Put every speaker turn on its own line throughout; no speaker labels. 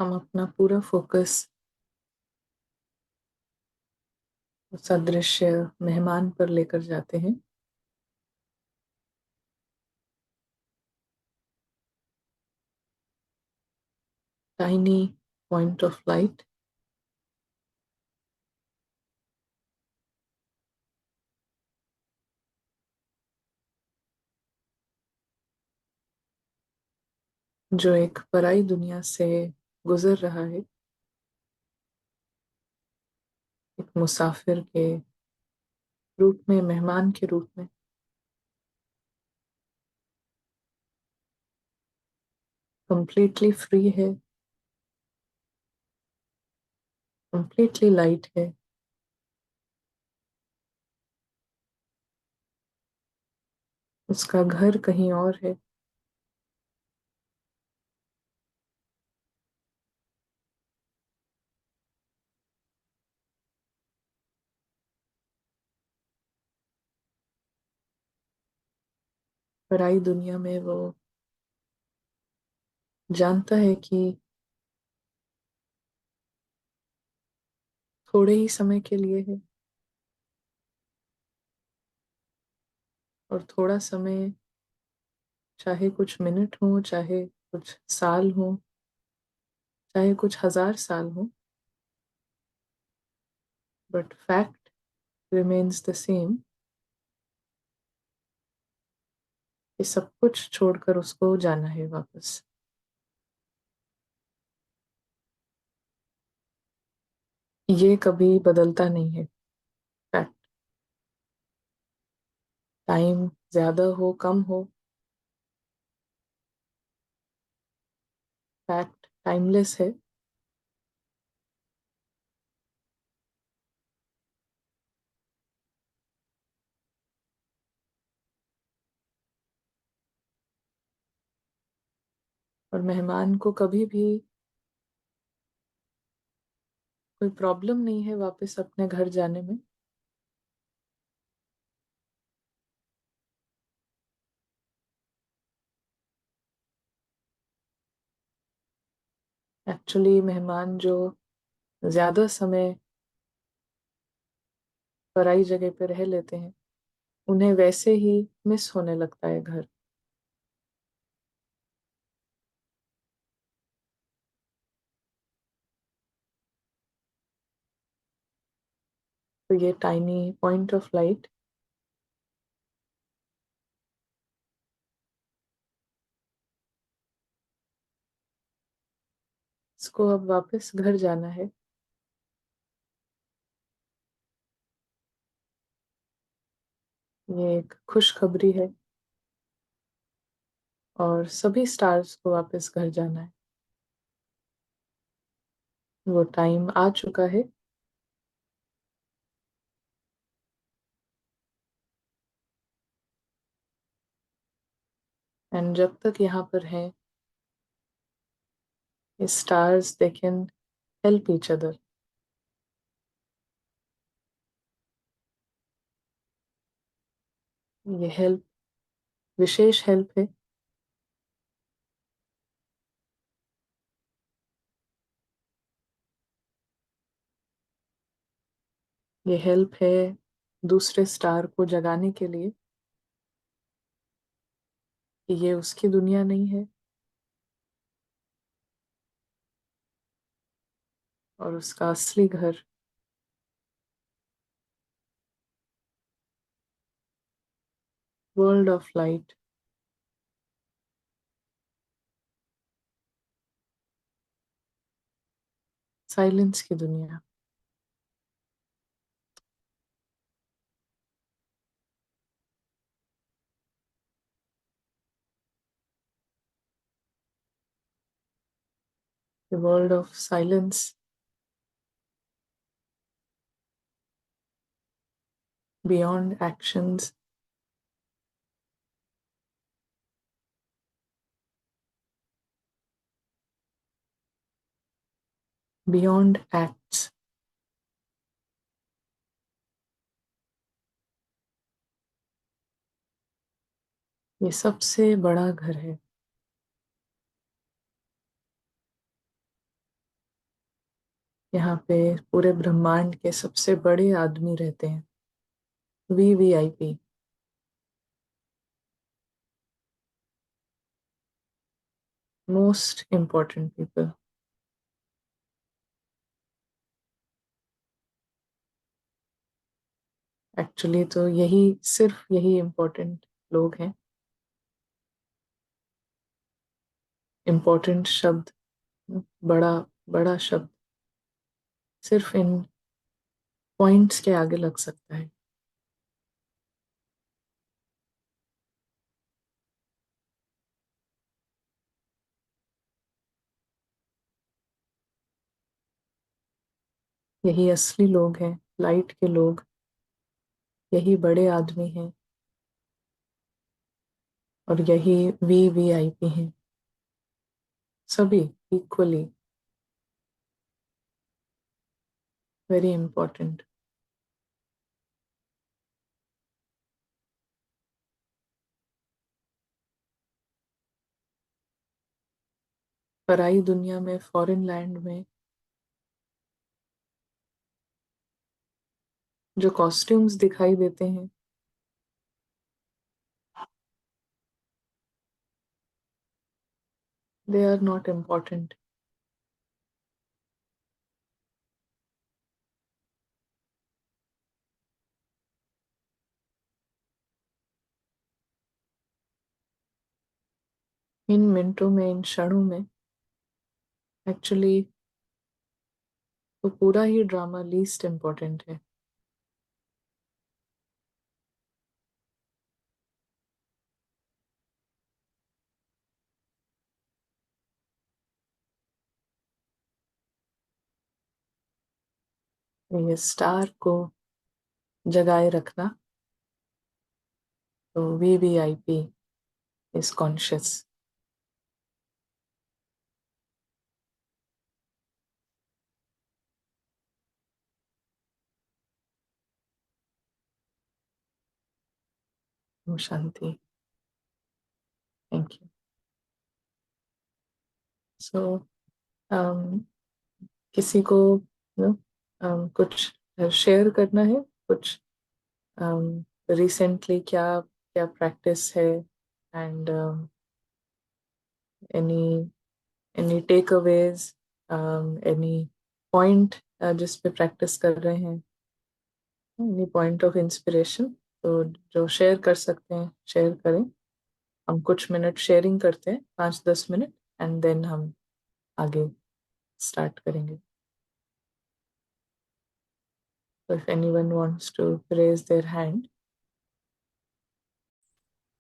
हम अपना पूरा फोकस उस अदृश्य मेहमान पर लेकर जाते हैं। टाइनी पॉइंट ऑफ लाइट जो एक पराई दुनिया से गुजर रहा है, एक मुसाफिर के रूप में, मेहमान के रूप में। कंप्लीटली फ्री है, कंप्लीटली लाइट है। उसका घर कहीं और है। पराई दुनिया में वो जानता है कि थोड़े ही समय के लिए है, और थोड़ा समय चाहे कुछ मिनट हो, चाहे कुछ साल हो, चाहे कुछ हजार साल हो, but fact remains the same कि सब कुछ छोड़कर उसको जाना है वापस। ये कभी बदलता नहीं है। फैक्ट, टाइम ज्यादा हो कम हो, फैक्ट टाइमलेस है। और मेहमान को कभी भी कोई प्रॉब्लम नहीं है वापस अपने घर जाने में। एक्चुअली मेहमान जो ज्यादा समय पराई जगह पे रह लेते हैं, उन्हें वैसे ही मिस होने लगता है घर। तो ये टाइनी पॉइंट ऑफ लाइट इसको अब वापस घर जाना है। ये एक खुशखबरी है, और सभी स्टार्स को वापस घर जाना है। वो टाइम आ चुका है। एंड जब तक यहाँ पर है, ये stars they can help each other. ये हेल्प विशेष हेल्प है। ये हेल्प है दूसरे स्टार को जगाने के लिए कि ये उसकी दुनिया नहीं है, और उसका असली घर वर्ल्ड ऑफ लाइट, साइलेंस की दुनिया। The world of silence, beyond actions, beyond acts. ये सबसे बड़ा घर है। यहाँ पे पूरे ब्रह्मांड के सबसे बड़े आदमी रहते हैं, VVIP। Most important people. Actually तो यही, सिर्फ यही इम्पोर्टेंट लोग हैं। इम्पोर्टेंट शब्द, बड़ा बड़ा शब्द सिर्फ इन पॉइंट्स के आगे लग सकता है। यही असली लोग हैं, लाइट के लोग। यही बड़े आदमी हैं और यही VVIP हैं। सभी इक्वली वेरी इंपॉर्टेंट। पराई दुनिया में, फॉरेन लैंड में जो कॉस्ट्यूम्स दिखाई देते हैं, दे आर नॉट इम्पॉर्टेंट। इन मिनटों में, इन क्षणों में एक्चुअली वो पूरा ही ड्रामा लीस्ट इम्पोर्टेंट है। ये स्टार को जगाए रखना, तो VVIP इज कॉन्शियस। शांति। Thank you. सो किसी को कुछ शेयर करना है, कुछ रिसेंटली क्या क्या प्रैक्टिस है, and any any takeaways, any point जिस पे प्रैक्टिस कर रहे हैं, एनी पॉइंट ऑफ इंस्पिरेशन, तो जो शेयर कर सकते हैं शेयर करें। हम कुछ मिनट शेयरिंग करते हैं, 5-10 मिनट, एंड देन हम आगे स्टार्ट करेंगे। So if anyone wants to raise their hand.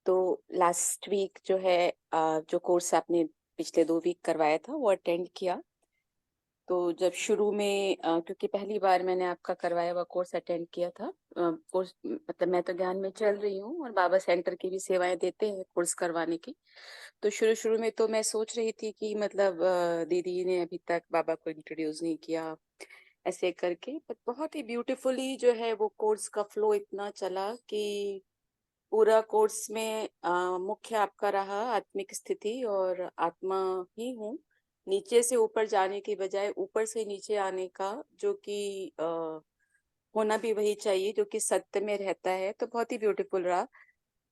तो लास्ट वीक जो है जो कोर्स आपने पिछले 2 वीक करवाया था वो अटेंड किया। तो जब शुरू में क्योंकि पहली बार मैंने आपका करवाया हुआ कोर्स अटेंड किया था। कोर्स मतलब मैं तो ज्ञान में चल रही हूँ और बाबा सेंटर की भी सेवाएं देते हैं कोर्स करवाने की। तो शुरू शुरू में तो मैं सोच रही थी कि मतलब दीदी ने अभी तक बाबा को इंट्रोड्यूस नहीं किया ऐसे करके, बट बहुत ही ब्यूटीफुली जो है वो कोर्स का फ्लो इतना चला कि पूरा कोर्स में मुख्य आपका रहा आत्मिक स्थिति और आत्मा ही हूँ। नीचे से ऊपर जाने के बजाय ऊपर से नीचे आने का, जो कि होना भी वही चाहिए जो कि सत्य में रहता है। तो बहुत ही ब्यूटीफुल रहा।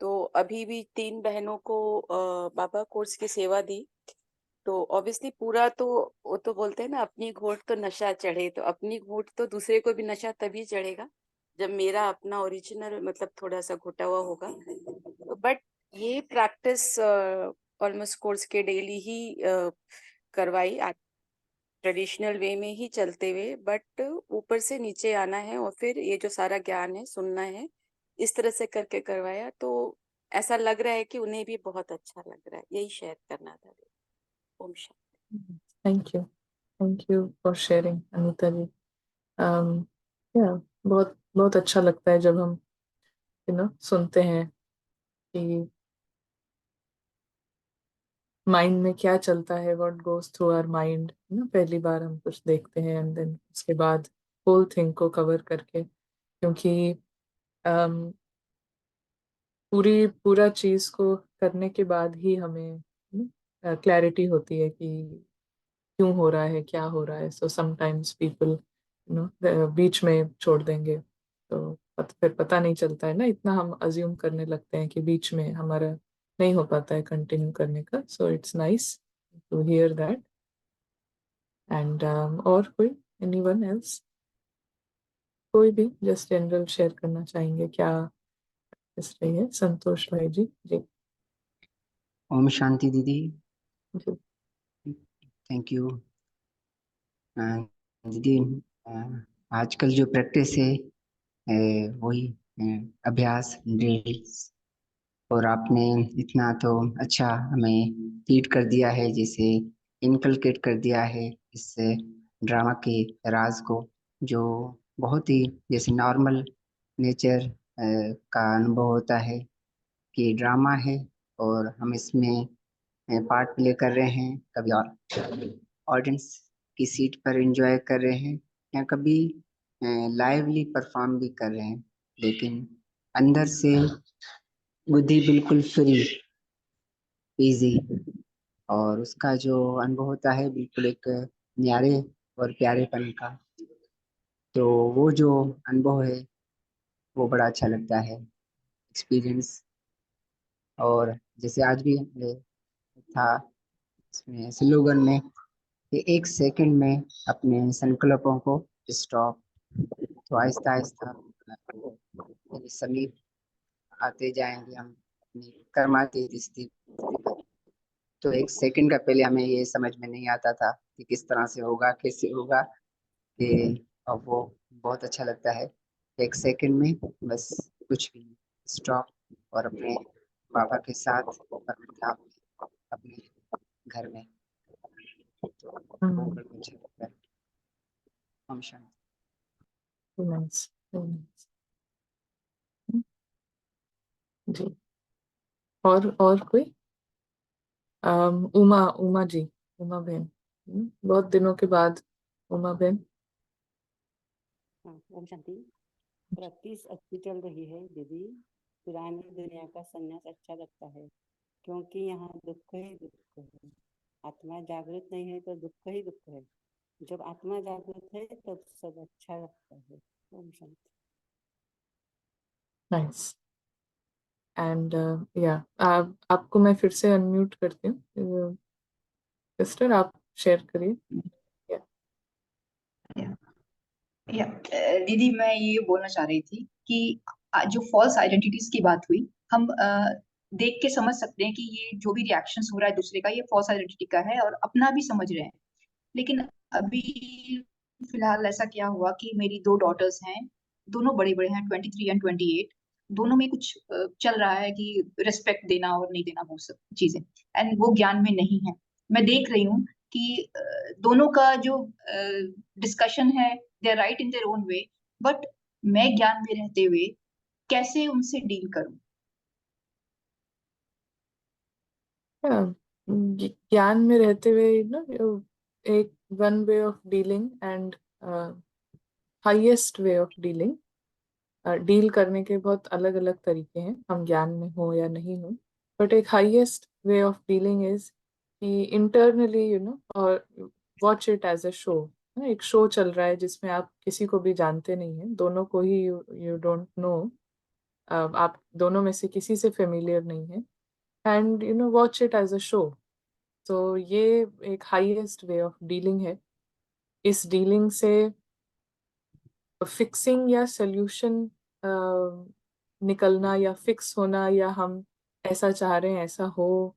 तो अभी भी 3 बहनों को बाबा कोर्स की सेवा दी। तो ऑब्वियसली पूरा तो वो तो बोलते हैं ना, अपनी घोट तो नशा चढ़े, तो अपनी घोट तो दूसरे को भी नशा तभी चढ़ेगा जब मेरा अपना ओरिजिनल मतलब थोड़ा सा घुटा हुआ होगा। बट ये प्रैक्टिस ऑलमोस्ट कोर्स के डेली ही करवाई ट्रेडिशनल वे में ही चलते हुए, बट ऊपर से नीचे आना है और फिर ये जो सारा ज्ञान है सुनना है, इस तरह से करके करवाया। तो ऐसा लग रहा है कि उन्हें भी बहुत अच्छा लग रहा है। यही शेयर करना था। ओम शांति।
Thank you for sharing Anita ji. um, yeah, बहुत बहुत अच्छा लगता है जब हम सुनते हैं कि माइंड में क्या चलता है, what goes through our mind. पहली बार हम कुछ देखते हैं एंड देन उसके बाद होल थिंग को कवर करके, क्योंकि um, पूरा चीज को करने के बाद ही हमें क्लैरिटी होती है कि क्यों हो रहा है, क्या हो रहा है। सो समटाइम्स पीपल बीच में छोड़ देंगे, तो फिर पता नहीं चलता है ना, इतना हम अज्यूम करने लगते हैं कि बीच में हमारा नहीं हो पाता है कंटिन्यू करने का। So it's nice to hear that. And और कोई, एनीवन एल्स, कोई भी जस्ट जनरल शेयर करना चाहेंगे क्या इस रही है? संतोष भाई जी। जी।
ओम शांति दीदी।
जी।
थैंक यू दीदी। अ, आजकल जो प्रैक्टिस है वही अभ्यास ड्रिल्स, और आपने इतना तो अच्छा हमें लीड कर दिया है, जैसे इनकलकेट कर दिया है इस ड्रामा के राज को, जो बहुत ही जैसे नॉर्मल नेचर का अनुभव होता है कि ड्रामा है और हम इसमें पार्ट प्ले कर रहे हैं, कभी और ऑडियंस की सीट पर एंजॉय कर रहे हैं, या कभी लाइवली परफॉर्म भी कर रहे हैं, लेकिन अंदर से बुद्धि बिल्कुल फ्री, इजी, और उसका जो अनुभव होता है बिल्कुल एक न्यारे और प्यारेपन का। तो वो जो अनुभव है वो बड़ा अच्छा लगता है, एक्सपीरियंस। और जैसे आज भी था इसमें स्लोगन में कि 1 सेकंड में अपने संकल्पों को स्टॉप, तो आहिस्ता आहिस्ता समीप आते जाएंगे हम अपनी कर्माती स्थिति पर। तो 1 सेकंड का पहले हमें ये समझ में नहीं आता था कि किस तरह से होगा, कैसे होगा, कि अब वो बहुत अच्छा लगता है। 1 सेकंड में बस कुछ भी स्टॉप, और अपने बाबा के साथ अपने धाम में, अपने घर में, तो वो
हम्म।
बड़ा अच्छा लगता है। हम शांति।
नाइस। जी। और कोई? उमा, उमा जी, उमा बहन। बहुत दिनों के बाद उमा बहन।
हाँ, ओम शांति। प्रैक्टिस अच्छी चल रही है दीदी। पुरानी दुनिया का संन्यास अच्छा लगता है, क्योंकि यहाँ दुख ही दुख है। आत्मा जागृत नहीं है तो दुख ही दुख है। जब आत्मा जागृत है तब सब अच्छा लगता है। ओम शांति।
नाइस। एंड या आपको मैं फिर से अनम्यूट करती हूँ सिस्टर, आप शेयर करिए। या
दीदी मैं ये बोलना चाह रही थी कि जो फॉल्स आइडेंटिटीज की बात हुई, हम देख के समझ सकते हैं कि ये जो भी रिएक्शंस हो रहा है दूसरे का, ये फॉल्स आइडेंटिटी का है और अपना भी समझ रहे हैं। लेकिन अभी फिलहाल ऐसा क्या हुआ कि मेरी 2 डॉटर्स हैं, दोनों बड़े बड़े हैं, 23 एंड 28। दोनों में कुछ चल रहा है कि रिस्पेक्ट देना और नहीं देना, वो सब चीजें, एंड वो ज्ञान में नहीं है। मैं देख रही हूँ कि दोनों का जो डिस्कशन है, they are right in their own way, but मैं ज्ञान में रहते हुए कैसे उनसे डील करूं?
ज्ञान में रहते हुए ना, एक one way of dealing and highest way of dealing, deal करने के बहुत अलग अलग तरीके हैं, हम ज्ञान में हो या नहीं हो। बट एक highest way of dealing is कि इंटरनली और watch it as a show. एक शो चल रहा है जिसमें आप किसी को भी जानते नहीं हैं, दोनों को ही यू डोंट नो, आप दोनों में से किसी से फेमिलियर नहीं है, and watch it as a show. तो ये एक हाईएस्ट वे ऑफ डीलिंग है। इस डीलिंग से फिक्सिंग या सोल्यूशन निकलना या फिक्स होना, या हम ऐसा चाह रहे हैं ऐसा हो,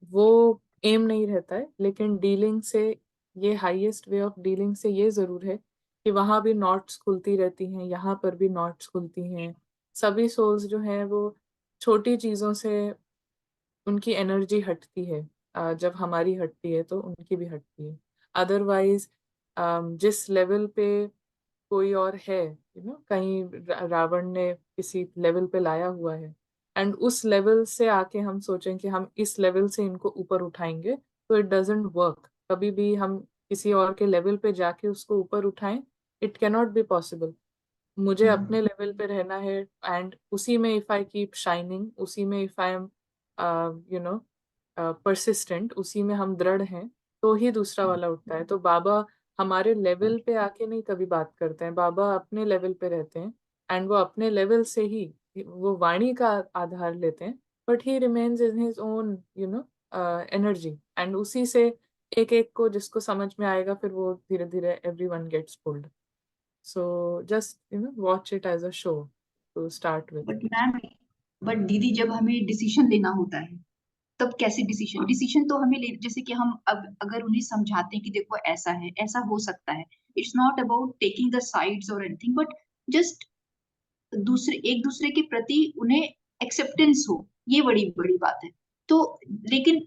वो एम नहीं रहता है। लेकिन डीलिंग से, ये हाईएस्ट वे ऑफ डीलिंग से ये ज़रूर है कि वहाँ भी नॉट्स खुलती रहती हैं, यहाँ पर भी नॉट्स खुलती हैं। सभी सोल्स जो हैं वो छोटी चीज़ों से उनकी एनर्जी हटती है, जब हमारी हटती है तो उनकी भी हटती है। अदरवाइज जिस लेवल पे कोई और है, कहीं रावण ने किसी लेवल पे लाया हुआ है, एंड उस लेवल से आके हम सोचें कि हम इस लेवल से इनको ऊपर उठाएंगे, तो इट डजेंट वर्क। कभी भी हम किसी और के लेवल पे जाके उसको ऊपर उठाएं, इट कैनॉट बी पॉसिबल। मुझे अपने लेवल पे रहना है, एंड उसी में इफ आई कीप शाइनिंग, उसी में if I am you know persistent, उसी में हम दृढ़ हैं, तो ही दूसरा वाला उठता है। तो बाबा हमारे लेवल पे आके नहीं कभी बात करते हैं, बाबा अपने लेवल पे रहते हैं एंड वो अपने लेवल से ही वो वाणी का आधार लेते हैं, but he remains in his own energy, and उसी से एक एक को जिसको समझ में आएगा फिर वो धीरे धीरे everyone gets pulled. So just watch it as a show to start with.
But ma'am, but दीदी जब हमें डिसीजन लेना होता है तब कैसे डिसीजन डिसीजन तो हमें ले, जैसे कि हम अब अगर उन्हें समझाते हैं कि देखो ऐसा है, ऐसा हो सकता है, it's not about taking the sides और एनीथिंग, बट जस्ट दूसरे एक दूसरे के प्रति उन्हें एक्सेप्टेंस हो, ये बड़ी बड़ी बात है। तो लेकिन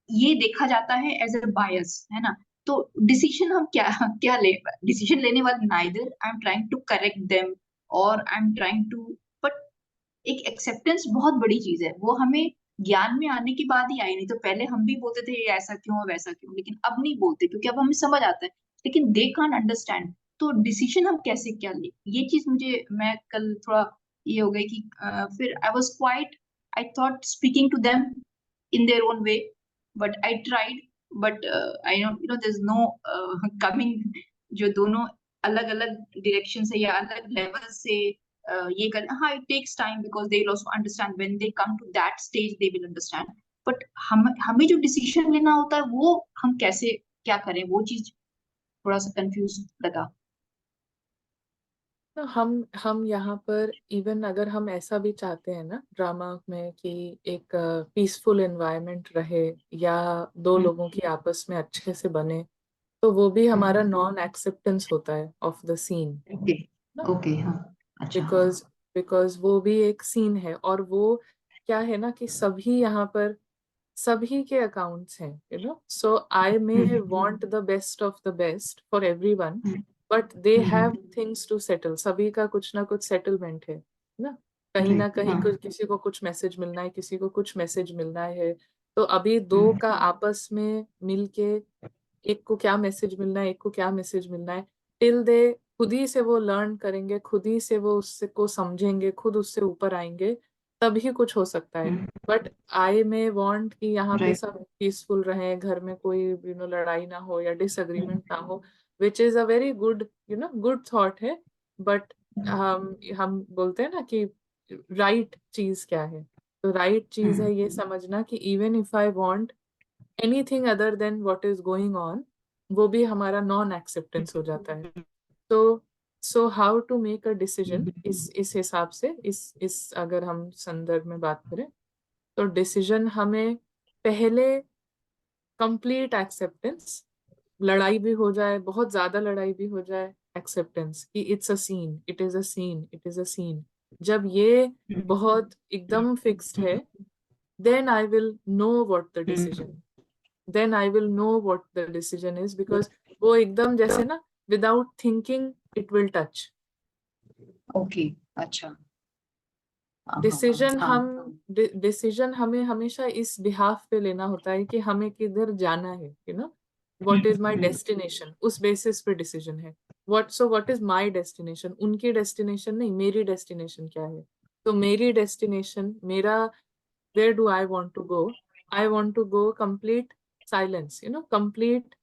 ये देखा जाता है एज अ बायस, है ना? तो डिसीजन हम क्या क्या ले, डिसीजन लेने वाले neither I am trying to correct them और I am trying to, but एक एक्सेप्टेंस बहुत बड़ी चीज है, वो हमें ज्ञान में आने के बाद ही आई, नहीं तो पहले हम भी बोलते थे ये ऐसा क्यों वैसा क्यों, लेकिन अब नहीं बोलते क्योंकि अब हमें समझ आता है, लेकिन दे कांट अंडरस्टैंड। तो डिसीजन हम कैसे क्या ले, ये चीज मुझे, मैं कल थोड़ा ये हो गई कि फिर I was quite, I thought speaking to them in their own way, but I tried, but I know, there's no coming, जो दोनों अलग अलग डायरेक्शन से या अलग लेवल से ये कर, हाँ it takes time because they will also understand when they come to that stage they will understand, but हमें जो डिसीजन लेना होता है वो हम कैसे क्या करें, वो चीज थोड़ा सा कंफ्यूज लगा।
तो हम यहाँ पर इवन अगर हम ऐसा भी चाहते हैं ना ड्रामा में कि एक पीसफुल एनवायरनमेंट रहे या दो लोगों की आपस में अच्छे से बने, तो वो भी हमारा नॉन एक्सेप्टेंस होता है ऑफ द सीन
ओके,
ना।
ओके, हाँ, अच्छा, हाँ,
बिकॉज बिकॉज वो भी एक सीन है, और वो क्या है ना कि सभी यहाँ पर सभी के अकाउंट्स हैं, so I may want the best of the best for everyone, but they have things to settle, सभी का कुछ ना कुछ सेटलमेंट है ना। कहीं ना
राइट,
कहीं
हाँ,
किसी को कुछ मैसेज मिलना है, किसी को कुछ मैसेज मिलना है, तो अभी दो का आपस में मिलके एक को क्या मैसेज मिलना है, एक को क्या मैसेज मिलना है, टिल दे खुद ही से वो लर्न करेंगे, खुद ही से वो उससे को समझेंगे, खुद उससे ऊपर आएंगे, तभी कुछ हो सकता है। बट आई मे वांट कि यहाँ पे
राइट,
सब पीसफुल रहे, घर में कोई लड़ाई ना हो या डिसएग्रीमेंट ना हो, which is a very good good thought है। बट हम बोलते हैं ना कि राइट चीज क्या है, तो राइट चीज है ये समझना कि even if I want anything other than what is going on, वो भी हमारा नॉन एक्सेप्टेंस हो जाता है। तो so how to make a decision, इस हिसाब से इस अगर हम संदर्भ में बात करें, तो डिसीजन हमें पहले कंप्लीट एक्सेप्टेंस, लड़ाई भी हो जाए, बहुत ज्यादा लड़ाई भी हो जाए, एक्सेप्टेंस कि it's a scene, it is a scene, it is a scene. जब ये बहुत एकदम फिक्स्ड है, then I will know what the decision, then I will know what the decision is, because वो एकदम जैसे ना without thinking it will touch।
Okay, अच्छा, हाँ,
डिसीजन
हाँ,
हम डिसीजन हमें हमेशा इस बिहाफ पे लेना होता है कि हमें किधर जाना है, व्हाट इज माय डेस्टिनेशन, उस बेसिस पे डिसीजन है। व्हाट इज माय डेस्टिनेशन, उनकी डेस्टिनेशन नहीं, मेरी डेस्टिनेशन क्या है। तो मेरी डेस्टिनेशन, मेरा where do I want to go? I want to go complete silence, complete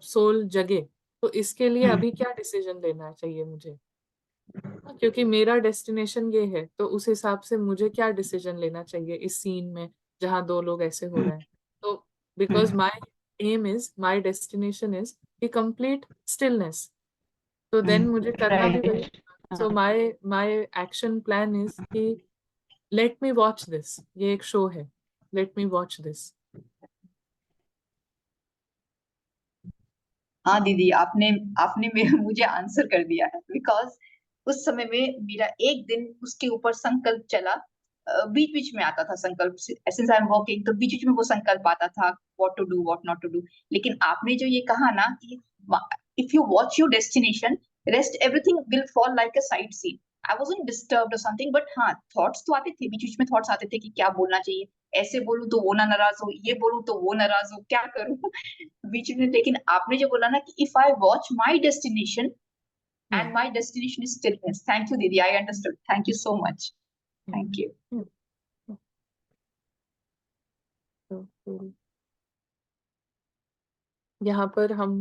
soul जगे। तो इसके लिए अभी क्या डिसीजन लेना चाहिए मुझे, क्योंकि मेरा डेस्टिनेशन ये है, तो उस हिसाब से मुझे क्या डिसीजन लेना चाहिए इस सीन में जहाँ दो लोग ऐसे हो रहे हैं। तो because my aim is, my destination is कि कंप्लीट स्टिलनेस, तो देन मुझे करना भी वही।
Right,
so my my action plan is कि लेट मी वॉच दिस, ये एक शो है, लेट मी वॉच दिस।
हाँ दीदी, आपने आपने मुझे आंसर कर दिया है, बिकॉज उस समय में मेरा एक दिन उसके ऊपर संकल्प चला, बीच बीच में आता था संकल्प, सिंस आई एम वर्किंग, तो बीच बीच में वो संकल्प आता था, what to do what not to do. लेकिन आपने जो ये कहा ना कि if you watch your destination, rest everything will fall like a side scene, I wasn't disturbed और समथिंग, बट हाँ थॉट्स तो आते थे, बीच बीच में थॉट्स आते थे कि क्या बोलना चाहिए, ऐसे बोलूं तो वो ना नाराज हो, ये बोलूं तो वो नाराज हो, क्या करूं बीच में। लेकिन आपने जो बोला ना कि if I watch my destination
hmm
and my destination is stillness, thank you दीदी, I understood, thank you so much,
hmm
thank you.
Hmm, तो यहाँ पर हम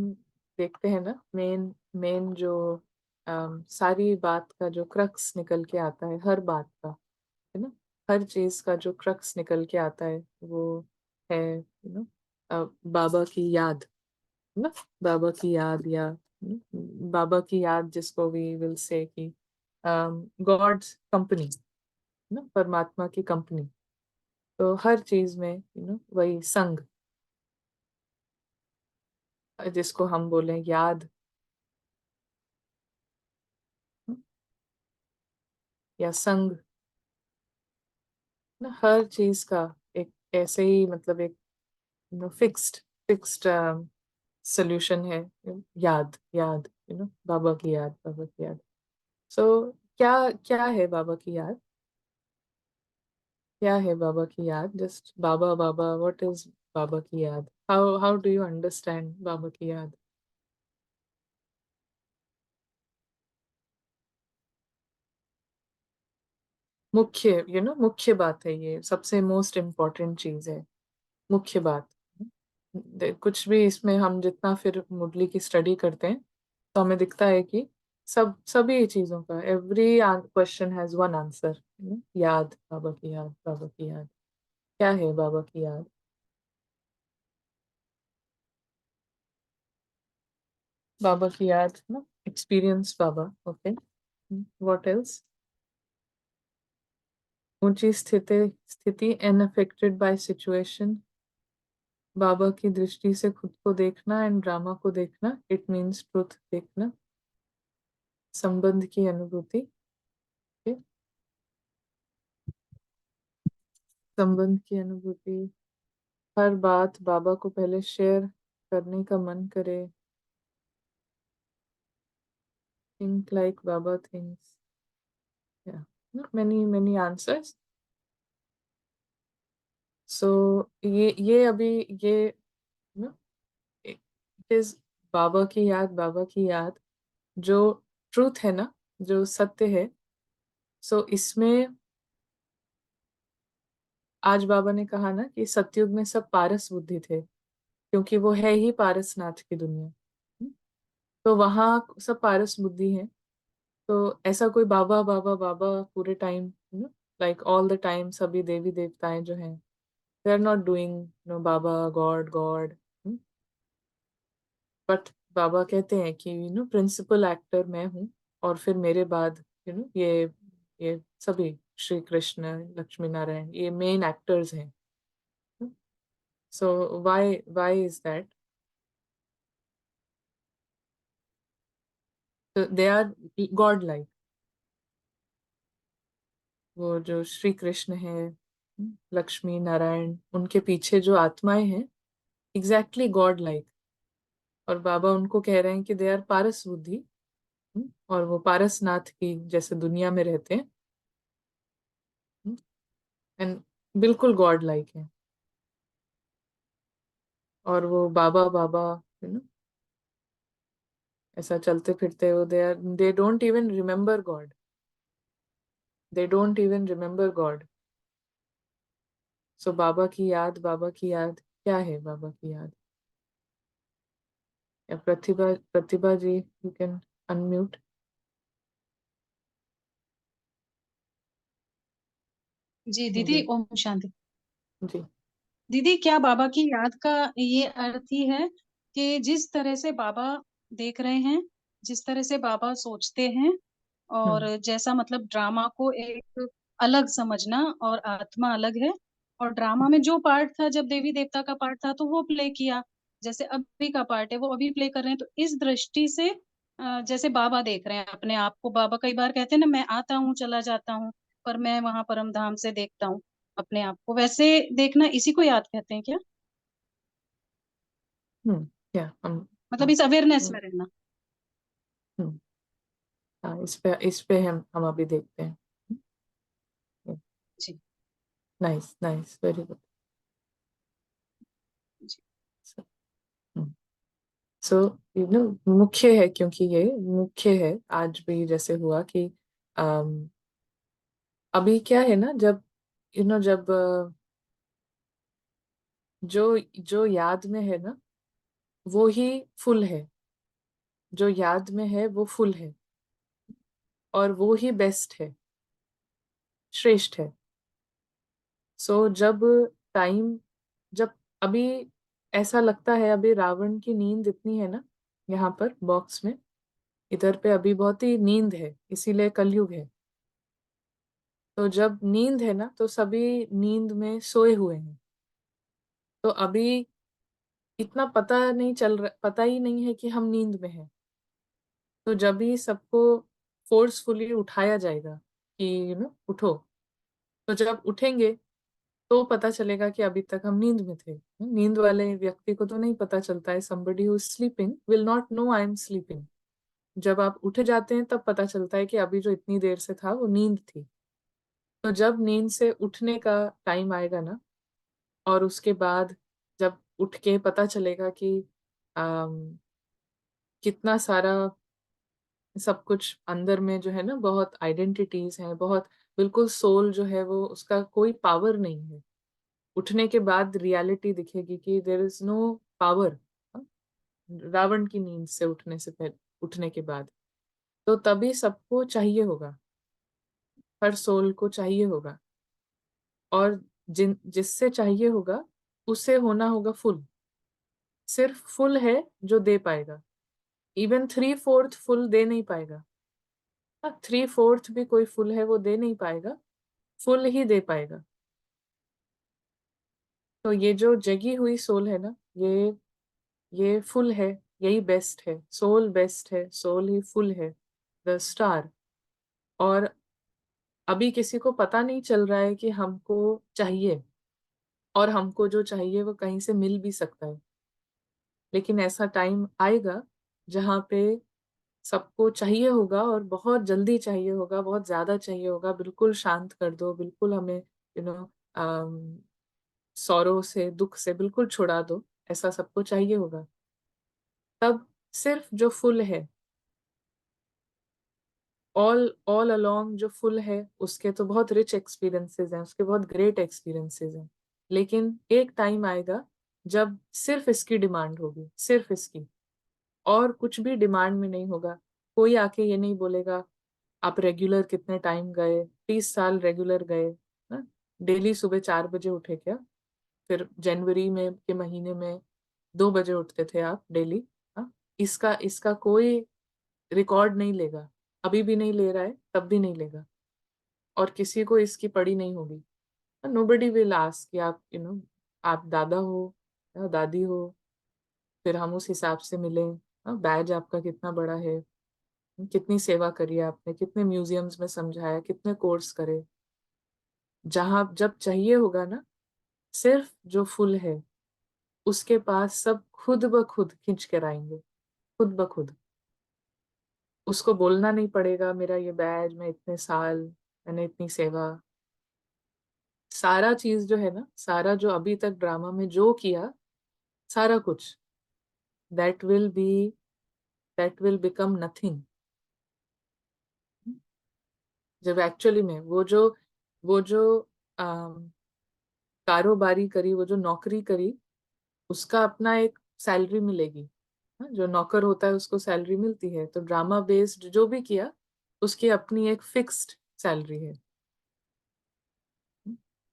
देखते हैं ना, मेन मेन जो सारी बात का जो क्रक्स निकल के आता है, हर बात का, है ना, हर चीज का जो क्रक्स निकल के आता है वो है, बाबा की याद, है ना, बाबा की याद, या बाबा की याद, जिसको वी विल से कि गॉड्स कंपनी, ना, परमात्मा की कंपनी। तो हर चीज में वही संग, जिसको हम बोले याद, या संग, ना, हर चीज का एक ऐसे ही, मतलब एक फिक्स्ड फिक्स्ड सोल्यूशन है, याद याद, बाबा की याद, बाबा की याद। सो क्या क्या है बाबा की याद? क्या है बाबा की याद? जस्ट बाबा, बाबा, व्हाट इज बाबा की याद? हाउ डू यू अंडरस्टैंड बाबा की याद? मुख्य, मुख्य बात है, ये सबसे मोस्ट इम्पोर्टेंट चीज है, मुख्य बात। कुछ भी इसमें हम जितना फिर मुरली की स्टडी करते हैं, तो हमें दिखता है कि सभी चीजों का, every question has one answer, याद, बाबा की याद, बाबा की याद। क्या है बाबा की याद? बाबा की याद, ना, experience Baba, okay. What else? ऊंची स्थिति स्थिति अनअफेक्टेड बाय सिचुएशन, बाबा की दृष्टि से खुद को देखना एंड ड्रामा को देखना, इट मीन्स ट्रुथ देखना, संबंध की अनुभूति, okay? संबंध की अनुभूति, हर बात बाबा को पहले शेयर करने का मन करे, think like Baba thinks, yeah, not many answers. So ये अभी ये, no, it is बाबा की याद, बाबा की याद, जो ट्रूथ है ना, जो सत्य है। सो इसमें आज बाबा ने कहा ना कि सतयुग में सब पारस बुद्धि थे, क्योंकि वो है ही पारसनाथ की दुनिया। तो वहाँ सब पारस बुद्धि है। तो ऐसा कोई बाबा बाबा बाबा पूरे time, like all the time, सभी देवी देवताएं जो हैं, दे आर नॉट डूइंग बाबा गॉड गॉड, बट बाबा कहते हैं कि प्रिंसिपल एक्टर मैं हूँ, और फिर मेरे बाद ये सभी श्री कृष्ण, लक्ष्मी नारायण, ये मेन एक्टर्स हैं। So why why is that? They are god like, वो जो श्री कृष्ण है, लक्ष्मी नारायण, उनके पीछे जो आत्माएं हैं, एग्जैक्टली गॉड लाइक। और बाबा उनको कह रहे हैं कि दे आर पारस बुद्धि, और वो पारसनाथ की जैसे दुनिया में रहते हैं, एंड बिल्कुल गॉड लाइक है। और वो बाबा बाबा, यू नो ऐसा चलते फिरते, वो they don't even remember God, they don't even remember God. So बाबा की याद, बाबा की याद, क्या है बाबा की याद? या प्रतिभा, प्रतिभा जी, यू कैन अनम्यूट।
जी दीदी,
जी
ओम शांति।
जी।
दीदी, क्या बाबा की याद का ये अर्थ ही है कि जिस तरह से बाबा देख रहे हैं, जिस तरह से बाबा सोचते हैं, और
हम्म
जैसा मतलब ड्रामा को एक अलग समझना और आत्मा अलग है, और ड्रामा में जो पार्ट था, जब देवी देवता का पार्ट था तो वो प्ले किया, जैसे अभी का पार्ट है वो अभी प्ले कर रहे हैं। तो इस दृष्टि से जैसे बाबा देख रहे हैं अपने आप को, बाबा कई बार कहते हैं ना, मैं आता हूँ चला जाता हूँ, पर मैं वहां परम धाम से देखता हूँ अपने आप को, वैसे देखना इसी को याद कहते हैं क्या?
क्या हम,
मतलब
हाँ,
इस अवेयरनेस
हम्म
में रहना।
हम्म, हाँ, इस पे हम अभी देखते हैं।
जी
नाइस नाइस, वेरी गुड।
जी
सो मुख्य है, क्योंकि ये मुख्य है। आज भी जैसे हुआ कि अम, अभी क्या है ना, जब जब जो जो याद में है ना, वो ही फुल है, जो याद में है वो फुल है, और वो ही बेस्ट है, श्रेष्ठ है। सो टाइम जब अभी ऐसा लगता है, अभी रावण की नींद इतनी है ना, यहाँ पर बॉक्स में, इधर पे अभी बहुत ही नींद है, इसीलिए कलयुग है। तो जब नींद है ना, तो सभी नींद में सोए हुए हैं। तो अभी इतना पता ही नहीं है कि हम नींद में हैं। तो जब ही सबको फोर्सफुली उठाया जाएगा कि उठो, तो जब उठेंगे तो पता चलेगा कि अभी तक हम नींद में थे। नींद वाले व्यक्ति को तो नहीं पता चलता है, somebody who is sleeping will not know I am sleeping। जब आप उठ जाते हैं तब पता चलता है कि अभी जो इतनी देर से था वो नींद थी। तो जब नींद से उठने का टाइम आएगा ना, और उसके बाद जब उठ के पता चलेगा कि कितना सारा सब कुछ अंदर में जो है ना, बहुत आइडेंटिटीज हैं, बहुत बिल्कुल सोल जो है वो उसका कोई पावर नहीं है। उठने के बाद रियलिटी दिखेगी कि there is no power Ravan की नींद से उठने से पहले, उठने के बाद। तो तभी सबको चाहिए होगा, हर सोल को चाहिए होगा, और जिससे चाहिए होगा उसे होना होगा फुल। सिर्फ फुल है जो दे पाएगा, इवन 3/4 फुल दे नहीं पाएगा। 3/4 भी कोई फुल है वो दे नहीं पाएगा, फुल ही दे पाएगा। तो ये जो जगी हुई सोल है ना, ये फुल है, यही बेस्ट है, सोल बेस्ट है, सोल ही फुल है, द स्टार। और अभी किसी को पता नहीं चल रहा है कि हमको चाहिए, और हमको जो चाहिए वो कहीं से मिल भी सकता है। लेकिन ऐसा टाइम आएगा जहाँ पे सबको चाहिए होगा, और बहुत जल्दी चाहिए होगा, बहुत ज्यादा चाहिए होगा। बिल्कुल शांत कर दो, बिल्कुल हमें सौरों से, दुख से बिल्कुल छुड़ा दो, ऐसा सबको चाहिए होगा। तब सिर्फ जो फुल है, ऑल ऑल अलोंग जो फुल है, उसके तो बहुत रिच एक्सपीरियंसेस हैं, उसके बहुत ग्रेट एक्सपीरियंसेस हैं। लेकिन एक टाइम आएगा जब सिर्फ इसकी डिमांड होगी, सिर्फ इसकी, और कुछ भी डिमांड में नहीं होगा। कोई आके ये नहीं बोलेगा आप रेगुलर कितने टाइम गए, 30 साल रेगुलर गए ना, डेली सुबह 4 बजे उठे क्या? फिर जनवरी में के महीने में 2 बजे उठते थे आप डेली। हाँ, इसका इसका कोई रिकॉर्ड नहीं लेगा, अभी भी नहीं ले रहा है, तब भी नहीं लेगा, और किसी को इसकी पड़ी नहीं होगी। नोबडी विल आस्क कि आप आप दादा हो या दादी हो, फिर हम उस हिसाब से मिलें। बैज आपका कितना बड़ा है, कितनी सेवा करी है आपने, कितने म्यूजियम्स में समझाया, कितने कोर्स करे। जहां जब चाहिए होगा ना, सिर्फ जो फुल है उसके पास सब खुद ब खुद खींच कर आएंगे, खुद ब खुद। उसको बोलना नहीं पड़ेगा मेरा ये बैज, मैं इतने साल, मैंने इतनी सेवा। सारा चीज जो है ना, सारा जो अभी तक ड्रामा में जो किया, सारा कुछ, that will be that will become nothing. जब एक्चुअली में वो जो कारोबारी करी, वो जो नौकरी करी, उसका अपना एक सैलरी मिलेगी। जो नौकर होता है उसको सैलरी मिलती है, तो ड्रामा बेस्ड जो भी किया उसकी अपनी एक फिक्स्ड सैलरी है।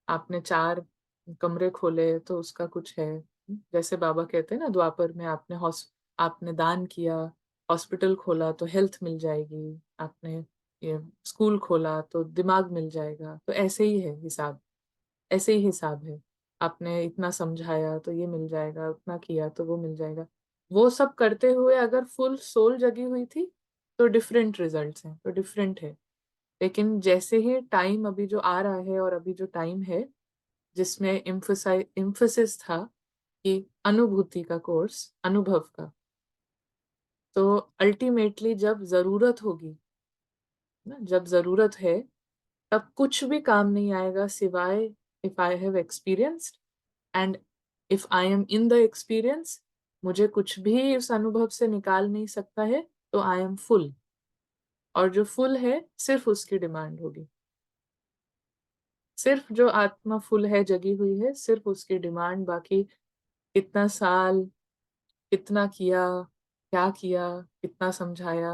आपने 4 कमरे खोले तो उसका कुछ है। जैसे बाबा कहते हैं ना, द्वापर में आपने दान किया, हॉस्पिटल खोला तो हेल्थ मिल जाएगी, आपने ये स्कूल खोला तो दिमाग मिल जाएगा। तो ऐसे ही है हिसाब, ऐसे ही हिसाब है। आपने इतना समझाया तो ये मिल जाएगा, उतना किया तो वो मिल जाएगा। वो सब करते हुए अगर फुल सोल जगी हुई थी तो डिफरेंट रिजल्ट्स हैं, तो डिफरेंट है। लेकिन जैसे ही टाइम अभी जो आ रहा है, और अभी जो टाइम है जिसमें इम्फोसिस था कि अनुभूति का कोर्स, अनुभव का, तो अल्टीमेटली जब जरूरत होगी ना, जब जरूरत है, तब कुछ भी काम नहीं आएगा सिवाय if I have experienced, and if I am in the experience, मुझे कुछ भी उस अनुभव से निकाल नहीं सकता है, तो आई एम फुल। और जो फुल है सिर्फ उसकी डिमांड होगी, सिर्फ जो आत्मा फुल है, जगी हुई है, सिर्फ उसकी डिमांड। बाकी कितना साल, कितना किया, क्या किया, कितना समझाया,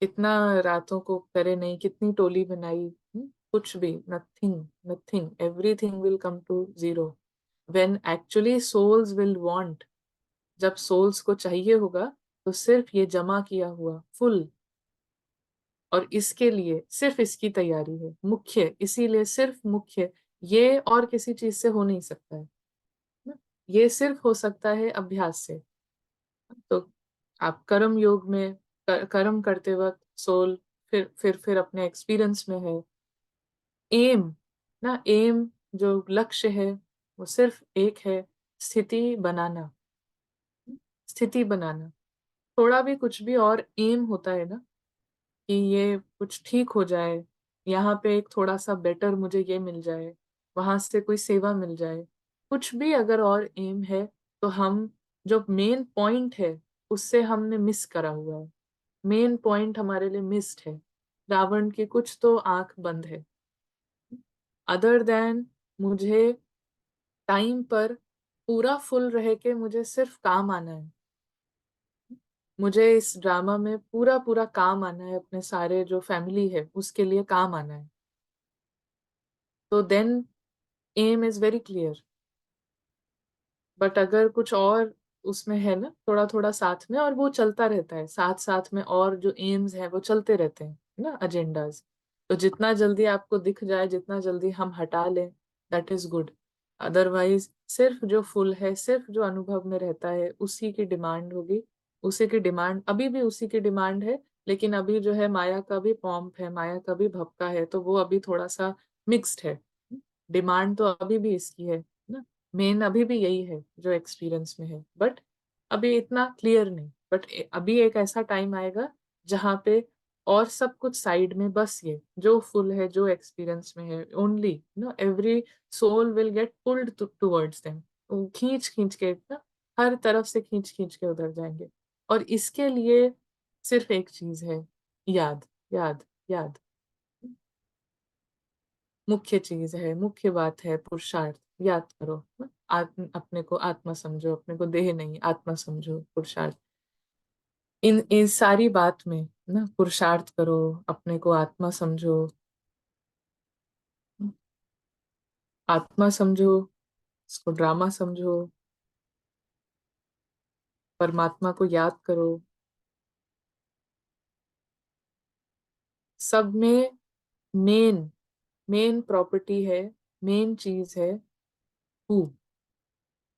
कितना रातों को करे नहीं, कितनी टोली बनाई, कुछ भी, nothing, nothing, everything will come to zero when actually souls will want. जब सोल्स को चाहिए होगा तो सिर्फ ये जमा किया हुआ फुल, और इसके लिए सिर्फ इसकी तैयारी है मुख्य, इसीलिए सिर्फ मुख्य, ये और किसी चीज से हो नहीं सकता है ना। ये सिर्फ हो सकता है अभ्यास से। तो आप कर्म योग में कर्म करते वक्त सोल फिर अपने एक्सपीरियंस में है, एम ना, एम जो लक्ष्य है वो सिर्फ एक है, स्थिति बनाना, स्थिति बनाना। थोड़ा भी कुछ भी और एम होता है ना, कि ये कुछ ठीक हो जाए, यहाँ पे एक थोड़ा सा बेटर मुझे ये मिल जाए, वहां से कोई सेवा मिल जाए, कुछ भी अगर और एम है तो हम जो मेन पॉइंट है उससे हमने मिस करा हुआ है। मेन पॉइंट हमारे लिए मिस्ड है। रावण की कुछ तो आंख बंद है, अदर देन मुझे टाइम पर पूरा फुल रह के मुझे सिर्फ काम आना है। मुझे इस ड्रामा में पूरा पूरा काम आना है, अपने सारे जो फैमिली है उसके लिए काम आना है। तो then aim is very clear. But अगर कुछ और उसमें है ना, थोड़ा थोड़ा साथ में, और वो चलता रहता है साथ साथ में, और जो एम्स हैं वो चलते रहते हैं ना, एजेंडाज। तो जितना जल्दी आपको दिख जाए, जितना जल्दी हम हटा लें, दैट इज गुड। अदरवाइज सिर्फ जो फुल है, सिर्फ जो अनुभव में रहता है, उसी की डिमांड होगी। उसी की डिमांड, अभी भी उसी की डिमांड है, लेकिन अभी जो है माया का भी पॉम्प है, माया का भी भपका है, तो वो अभी थोड़ा सा मिक्स्ड है। डिमांड तो अभी भी इसकी है ना, मेन अभी भी यही है जो एक्सपीरियंस में है, बट अभी इतना क्लियर नहीं। बट अभी एक ऐसा टाइम आएगा जहाँ पे और सब कुछ साइड में, बस ये जो फुल है, जो एक्सपीरियंस में है, only no, every soul will get pulled towards them. खींच खींच के ना, हर तरफ से खींच खींच के उधर जाएंगे। और इसके लिए सिर्फ एक चीज है, याद, याद, याद। मुख्य चीज है, मुख्य बात है, पुरुषार्थ। याद करो, आत्म, अपने को आत्मा समझो, अपने को देह नहीं आत्मा समझो, पुरुषार्थ। इन सारी बात में ना पुरुषार्थ करो, अपने को आत्मा समझो, आत्मा समझो, इसको ड्रामा समझो, परमात्मा को याद करो। सब में मेन, मेन प्रॉपर्टी है, मेन चीज है हु।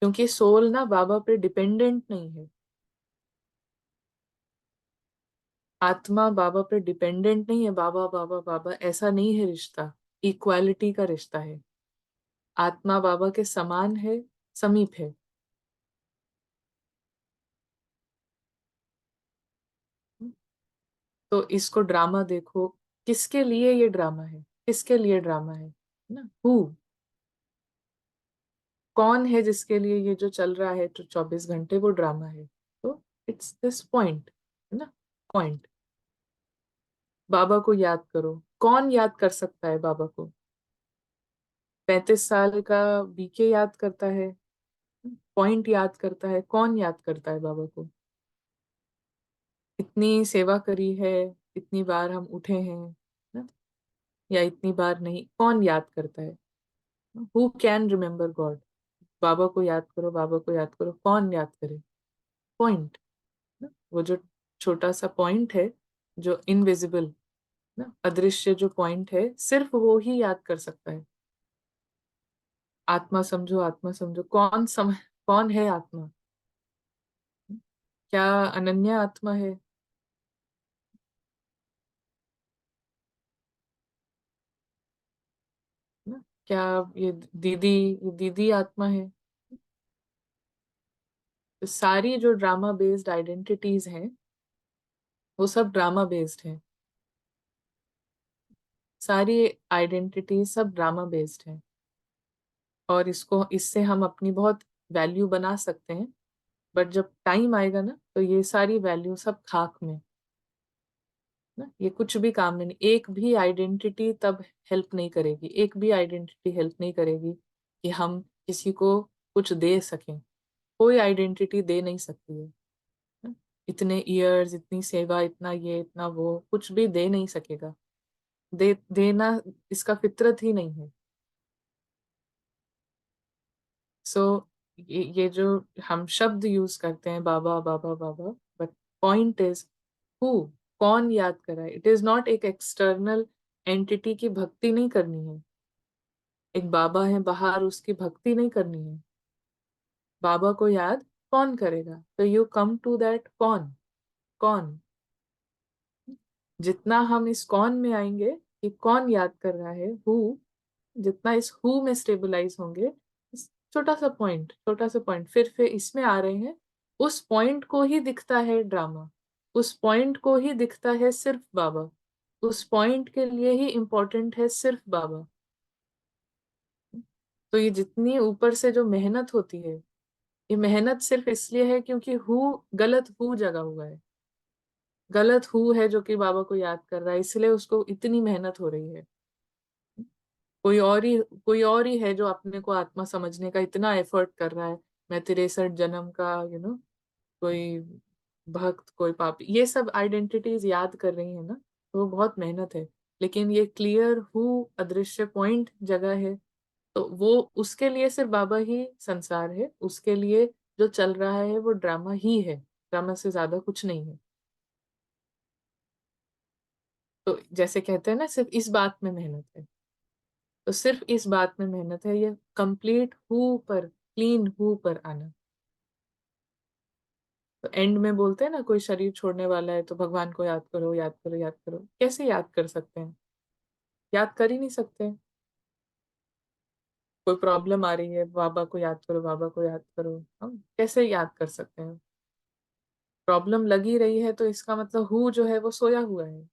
क्योंकि सोल ना बाबा पे डिपेंडेंट नहीं है, आत्मा बाबा पे डिपेंडेंट नहीं है, बाबा बाबा बाबा ऐसा नहीं है रिश्ता, इक्वालिटी का रिश्ता है। आत्मा बाबा के समान है, समीप है। तो इसको ड्रामा देखो, किसके लिए ये ड्रामा है, किसके लिए ड्रामा है ना, हु, कौन है जिसके लिए ये जो चल रहा है तो 24 घंटे वो ड्रामा है। तो इट्स दिस पॉइंट है ना, पॉइंट। बाबा को याद करो, कौन याद कर सकता है बाबा को? 35 साल का बीके याद करता है, पॉइंट याद करता है, कौन याद करता है बाबा को? इतनी सेवा करी है, इतनी बार हम उठे हैं ना, या इतनी बार नहीं, कौन याद करता है? Who can remember God? बाबा को याद करो, बाबा को याद करो, कौन याद करे? पॉइंट ना, वो जो छोटा सा पॉइंट है, जो इनविजिबल ना, अदृश्य जो पॉइंट है, सिर्फ वो ही याद कर सकता है। आत्मा समझो, आत्मा समझो, कौन है आत्मा? क्या अनन्य आत्मा है? ना, क्या ये दीदी, ये दीदी आत्मा है? तो सारी जो ड्रामा बेस्ड आइडेंटिटीज हैं वो सब ड्रामा बेस्ड हैं, सारी आइडेंटिटी सब ड्रामा बेस्ड है। और इसको, इससे हम अपनी बहुत वैल्यू बना सकते हैं, बट जब टाइम आएगा ना तो ये सारी वैल्यू सब खाक में ना, ये कुछ भी काम में नहीं। एक भी आइडेंटिटी तब हेल्प नहीं करेगी, एक भी आइडेंटिटी हेल्प नहीं करेगी कि हम किसी को कुछ दे सकें। कोई आइडेंटिटी दे नहीं सकती है। इतने ईयर्स, इतनी सेवा, इतना ये इतना वो, कुछ भी दे नहीं सकेगा। देना इसका फितरत ही नहीं है। सो ये जो हम शब्द यूज करते हैं, बाबा बाबा बाबा, बट पॉइंट इज हु, कौन याद कर रहा है। इट इज नॉट एक एक्सटर्नल एंटिटी की भक्ति नहीं करनी है। एक बाबा है बाहर, उसकी भक्ति नहीं करनी है। बाबा को याद कौन करेगा? तो यू कम टू दैट कौन। कौन, जितना हम इस कौन में आएंगे कि कौन याद कर रहा है, हु, जितना इस हु में स्टेबलाइज होंगे, छोटा सा पॉइंट, छोटा सा पॉइंट, फिर इसमें आ रहे हैं, उस पॉइंट को ही दिखता है ड्रामा, उस पॉइंट को ही दिखता है सिर्फ बाबा, उस पॉइंट के लिए ही इम्पोर्टेंट है सिर्फ बाबा। तो ये जितनी ऊपर से जो मेहनत होती है, ये मेहनत सिर्फ इसलिए है क्योंकि हु, गलत हु जगा हुआ है, गलत हु है जो कि बाबा को याद कर रहा है, इसलिए उसको इतनी मेहनत हो रही है। कोई और ही है जो अपने को आत्मा समझने का इतना एफर्ट कर रहा है, मैं 63 जन्म का कोई भक्त, कोई पापी, ये सब आइडेंटिटीज याद कर रही है ना, तो वो बहुत मेहनत है। लेकिन ये क्लियर हु, अदृश्य पॉइंट जगह है, तो वो उसके लिए सिर्फ बाबा ही संसार है, उसके लिए जो चल रहा है वो ड्रामा ही है, ड्रामा से ज्यादा कुछ नहीं है। तो जैसे कहते हैं ना, सिर्फ इस बात में मेहनत है, तो सिर्फ इस बात में मेहनत है, ये कंप्लीट हु पर, क्लीन हु पर आना। तो एंड में बोलते हैं ना, कोई शरीर छोड़ने वाला है तो भगवान को याद करो, याद करो, याद करो। कैसे याद कर सकते हैं? याद कर ही नहीं सकते। कोई प्रॉब्लम आ रही है, बाबा को याद करो, बाबा को याद करो, हम कैसे याद कर सकते हैं? प्रॉब्लम लगी रही है तो इसका मतलब हु जो है वो सोया हुआ है,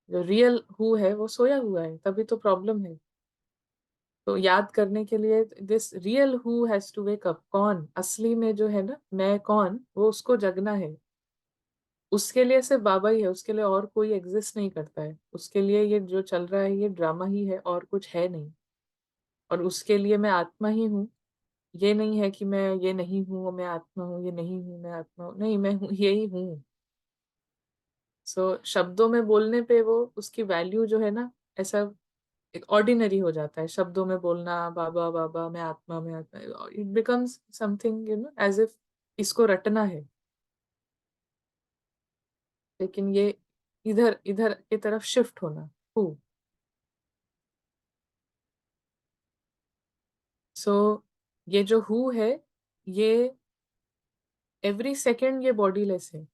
जो रियल हु है वो सोया हुआ है, तभी तो प्रॉब्लम है। तो याद करने के लिए this real who has to wake up. कौन असली में जो है ना, मैं कौन, वो उसको जगना है। उसके लिए सिर्फ बाबा ही है, उसके लिए और कोई एग्जिस्ट नहीं करता है। उसके लिए ये जो चल रहा है ये ड्रामा ही है, और कुछ है नहीं। और उसके लिए मैं आत्मा ही हूँ। ये नहीं है कि मैं ये नहीं हूँ, मैं आत्मा हूँ, ये नहीं हूँ मैं आत्मा हूँ, नहीं, मैं हूँ, यही हूँ। सो शब्दों में बोलने पे वो उसकी वैल्यू जो है ना, ऐसा एक ऑर्डिनरी हो जाता है। शब्दों में बोलना बाबा बाबा, मैं आत्मा, मैं आत्मा, it becomes something as if इसको रटना है। लेकिन ये इधर इधर की तरफ शिफ्ट होना, हु। सो ये जो हु है, ये एवरी सेकेंड ये बॉडीलेस है।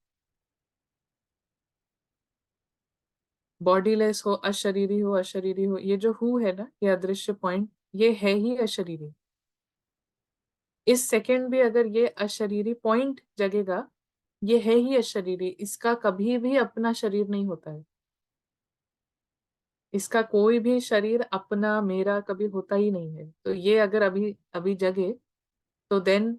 बॉडीलेस हो, अशरीरी हो, अशरीरी हो, ये जो हु है ना, ये अदृश्य पॉइंट, ये है ही अशरीरी। इस सेकेंड भी अगर ये अशरीरी पॉइंट जगेगा, ये है ही अशरीरी, इसका कभी भी अपना शरीर नहीं होता है। इसका कोई भी शरीर अपना मेरा कभी होता ही नहीं है। तो ये अगर अभी अभी जगे, तो देन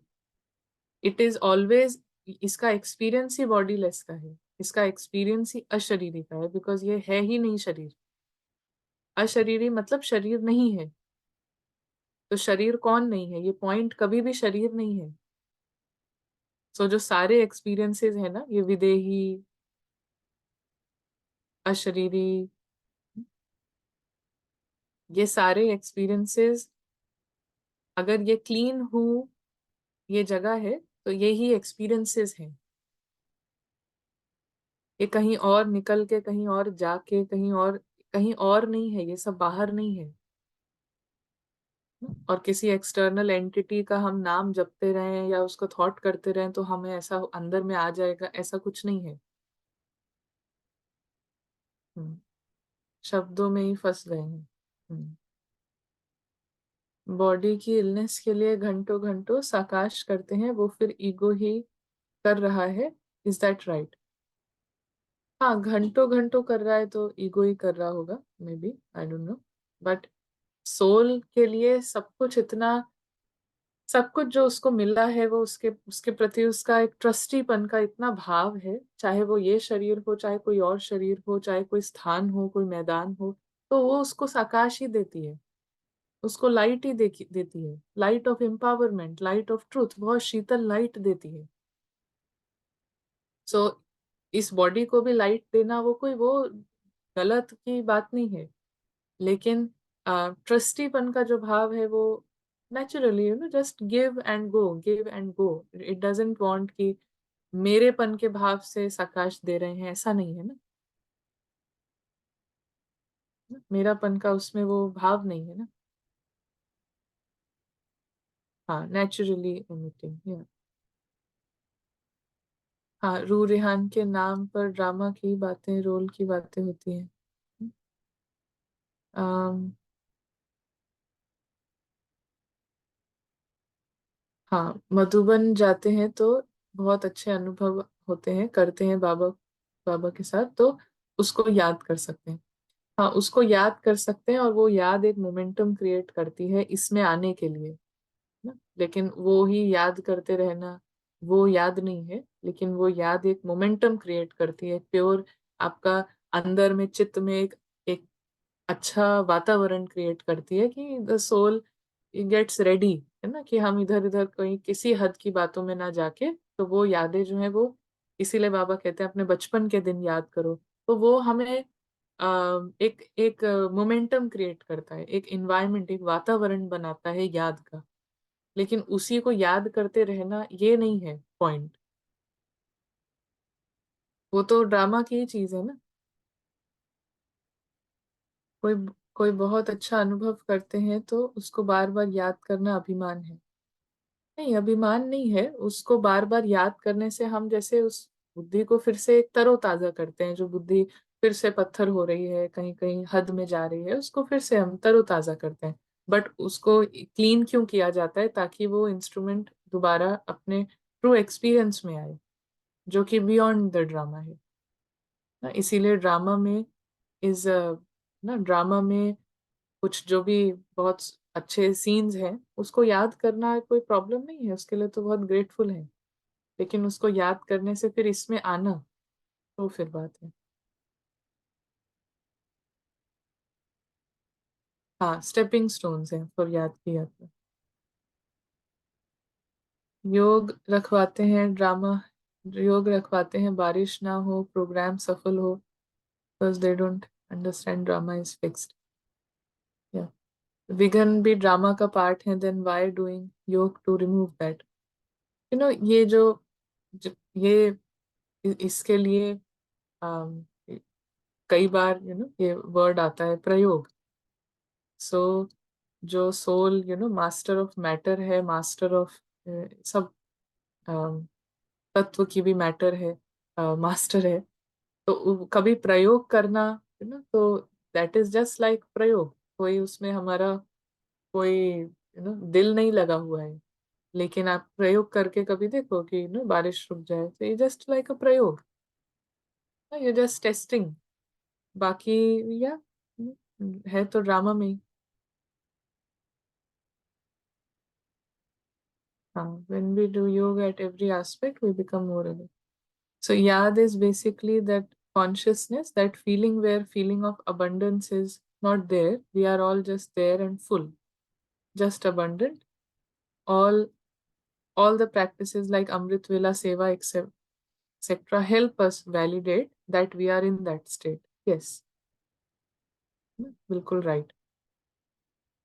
इट इज ऑलवेज, इसका एक्सपीरियंस ही बॉडीलेस का है, इसका एक्सपीरियंस ही अशरीरी का है, बिकॉज ये है ही नहीं शरीर। अशरीरी मतलब शरीर नहीं है। तो शरीर कौन नहीं है? ये पॉइंट कभी भी शरीर नहीं है। सो जो सारे एक्सपीरियंसेस है ना, ये विदेही, अशरीरी, ये सारे एक्सपीरियंसेस, अगर ये क्लीन हूँ ये जगह है, तो ये ही एक्सपीरियंसेस हैं। ये कहीं और निकल के, कहीं और जाके, कहीं और नहीं है, ये सब बाहर नहीं है। और किसी एक्सटर्नल एंटिटी का हम नाम जपते रहें या उसको थॉट करते रहें तो हमें ऐसा अंदर में आ जाएगा, ऐसा कुछ नहीं है। हम्म, शब्दों में ही फंस गए हैं। बॉडी की इलनेस के लिए घंटों घंटों साकाश करते हैं, वो फिर ईगो ही कर रहा है। Is that right? हाँ, घंटों घंटों कर रहा है तो ईगो ही कर रहा होगा, may be, I don't know. But soul के लिए सब कुछ इतना, सब कुछ जो उसको मिला है, वो उसके उसके प्रति उसका एक ट्रस्टीपन का इतना भाव है, चाहे वो ये शरीर हो, चाहे कोई और शरीर हो, चाहे कोई स्थान हो, कोई मैदान हो, तो वो उसको साकाश ही देती है, उसको लाइट ही देती है, light of empowerment, light of truth, बहुत शीतल लाइट देती है। सो इस बॉडी को भी लाइट देना वो कोई वो गलत की बात नहीं है, लेकिन ट्रस्टीपन का जो भाव है वो naturally just give and go, give and go. It doesn't want कि मेरेपन के भाव से सकाश दे रहे हैं, ऐसा नहीं है ना। मेरापन का उसमें वो भाव नहीं है ना। हाँ, नेचुरली इमिटिंग। हाँ, रू रेहान के नाम पर ड्रामा की बातें, रोल की बातें होती हैं। अम, हाँ, मधुबन जाते हैं तो बहुत अच्छे अनुभव होते हैं, करते हैं बाबा बाबा के साथ, तो उसको याद कर सकते हैं। हाँ, उसको याद कर सकते हैं, और वो याद एक मोमेंटम क्रिएट करती है इसमें आने के लिए ना। लेकिन वो ही याद करते रहना वो याद नहीं है, लेकिन वो याद एक मोमेंटम क्रिएट करती है, प्योर आपका अंदर में, चित्त में एक अच्छा वातावरण क्रिएट करती है कि द सोल गेट्स रेडी, है ना, कि हम इधर उधर कहीं किसी हद की बातों में ना जाके, तो वो यादें जो है वो, इसीलिए बाबा कहते हैं अपने बचपन के दिन याद करो। तो वो हमें एक एक मोमेंटम क्रिएट करता है, एक इन्वायरमेंट, एक वातावरण बनाता है याद का। लेकिन उसी को याद करते रहना ये नहीं है पॉइंट, वो तो ड्रामा की ही चीज है ना। कोई कोई बहुत अच्छा अनुभव करते हैं तो उसको बार बार याद करना अभिमान है? नहीं, अभिमान नहीं है। उसको बार बार याद करने से हम जैसे उस बुद्धि को फिर से एक तरोताजा करते हैं। जो बुद्धि फिर से पत्थर हो रही है, कहीं कहीं हद में जा रही है, उसको फिर से हम तरोताजा करते हैं। बट उसको क्लीन क्यों किया जाता है? ताकि वो इंस्ट्रूमेंट दोबारा अपने ट्रू एक्सपीरियंस में आए, जो कि बियॉन्ड द ड्रामा है ना। इसीलिए ड्रामा में इज ना, ड्रामा में कुछ जो भी बहुत अच्छे सीन्स हैं उसको याद करना कोई प्रॉब्लम नहीं है, उसके लिए तो बहुत ग्रेटफुल है। लेकिन उसको याद करने से फिर इसमें आना, तो फिर बात है। हाँ, स्टेपिंग स्टोन्स हैं फॉर याद की यात्रा। योग रखवाते हैं ड्रामा, योग रखवाते हैं बारिश ना हो, प्रोग्राम सफल हो, because they don't understand drama is fixed. या विघन भी ड्रामा का पार्ट है, देन व्हाई डूइंग योग टू रिमूव दैट? ये ये इसके लिए um, कई बार ये वर्ड आता है प्रयोग। सो जो सोल मास्टर ऑफ मैटर है, मास्टर ऑफ सब तत्व की भी मैटर है, मास्टर है। तो कभी प्रयोग करना, तो दैट इज जस्ट लाइक प्रयोग। कोई उसमें हमारा कोई दिल नहीं लगा हुआ है। लेकिन आप प्रयोग करके कभी देखो कि बारिश रुक जाए, तो ये जस्ट लाइक अ प्रयोग, ये जस्ट टेस्टिंग। बाकी या है तो ड्रामा में ही। हाँ, when we do yoga at every aspect we become more aware. So yad is basically that consciousness, that feeling where feeling of abundance is not there. We are all just there and full, just abundant. All all the practices like Amrit Vela Seva etc. help us validate that we are in that state. Yes, बिल्कुल right.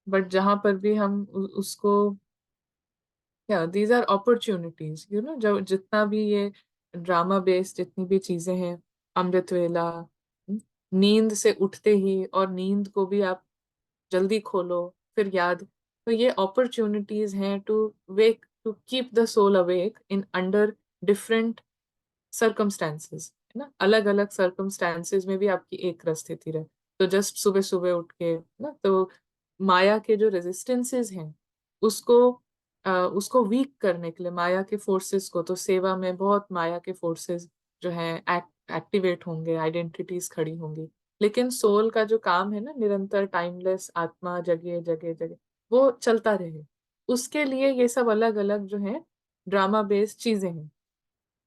But जहां पर भी हम उसको, या these are opportunities, जब जितना भी ये ड्रामा बेस्ड जितनी भी चीजें हैं, अमृत वेला, नींद से उठते ही, और नींद को भी आप जल्दी खोलो फिर याद, तो ये अपॉर्चुनिटीज हैं to wake, to keep the soul awake in under different circumstances, है ना। अलग अलग सर्कमस्टेंसेस में भी आपकी एक रस स्थिति रहे। तो जस्ट सुबह सुबह उठ के ना, तो माया के जो रेजिस्टेंसेस हैं उसको उसको वीक करने के लिए, माया के फोर्सेस को, तो सेवा में बहुत माया के फोर्सेस जो हैं एक्टिवेट होंगे, आइडेंटिटीज खड़ी होंगी। लेकिन सोल का जो काम है ना, निरंतर टाइमलेस आत्मा जगे जगे जगे, वो चलता रहे। उसके लिए ये सब अलग अलग जो है ड्रामा बेस्ड चीजें हैं,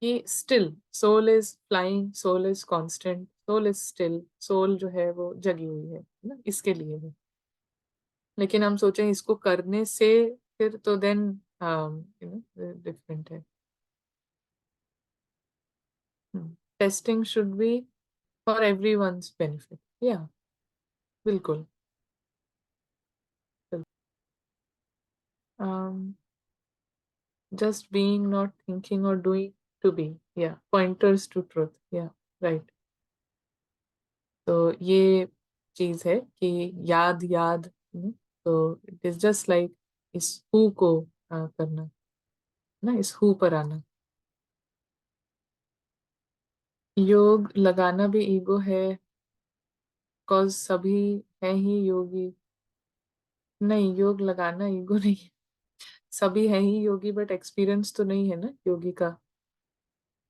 कि still soul is flying, soul is constant, soul is still, soul जो है वो जगी हुई है ना, इसके लिए है। लेकिन हम सोचें इसको करने से, फिर तो देन डिफरेंट है। Testing should be for everyone's benefit, या बिल्कुल। Just being, not thinking or doing, to be, yeah, pointers to truth, yeah, right. तो ये चीज है कि याद याद, तो इट इज जस्ट लाइक इस हु को करना ना, इस हु पर आना। योग लगाना भी ईगो है, कॉज सभी है ही योगी। नहीं, योग लगाना ईगो नहीं है, सभी है ही योगी, बट एक्सपीरियंस तो नहीं है ना योगी का।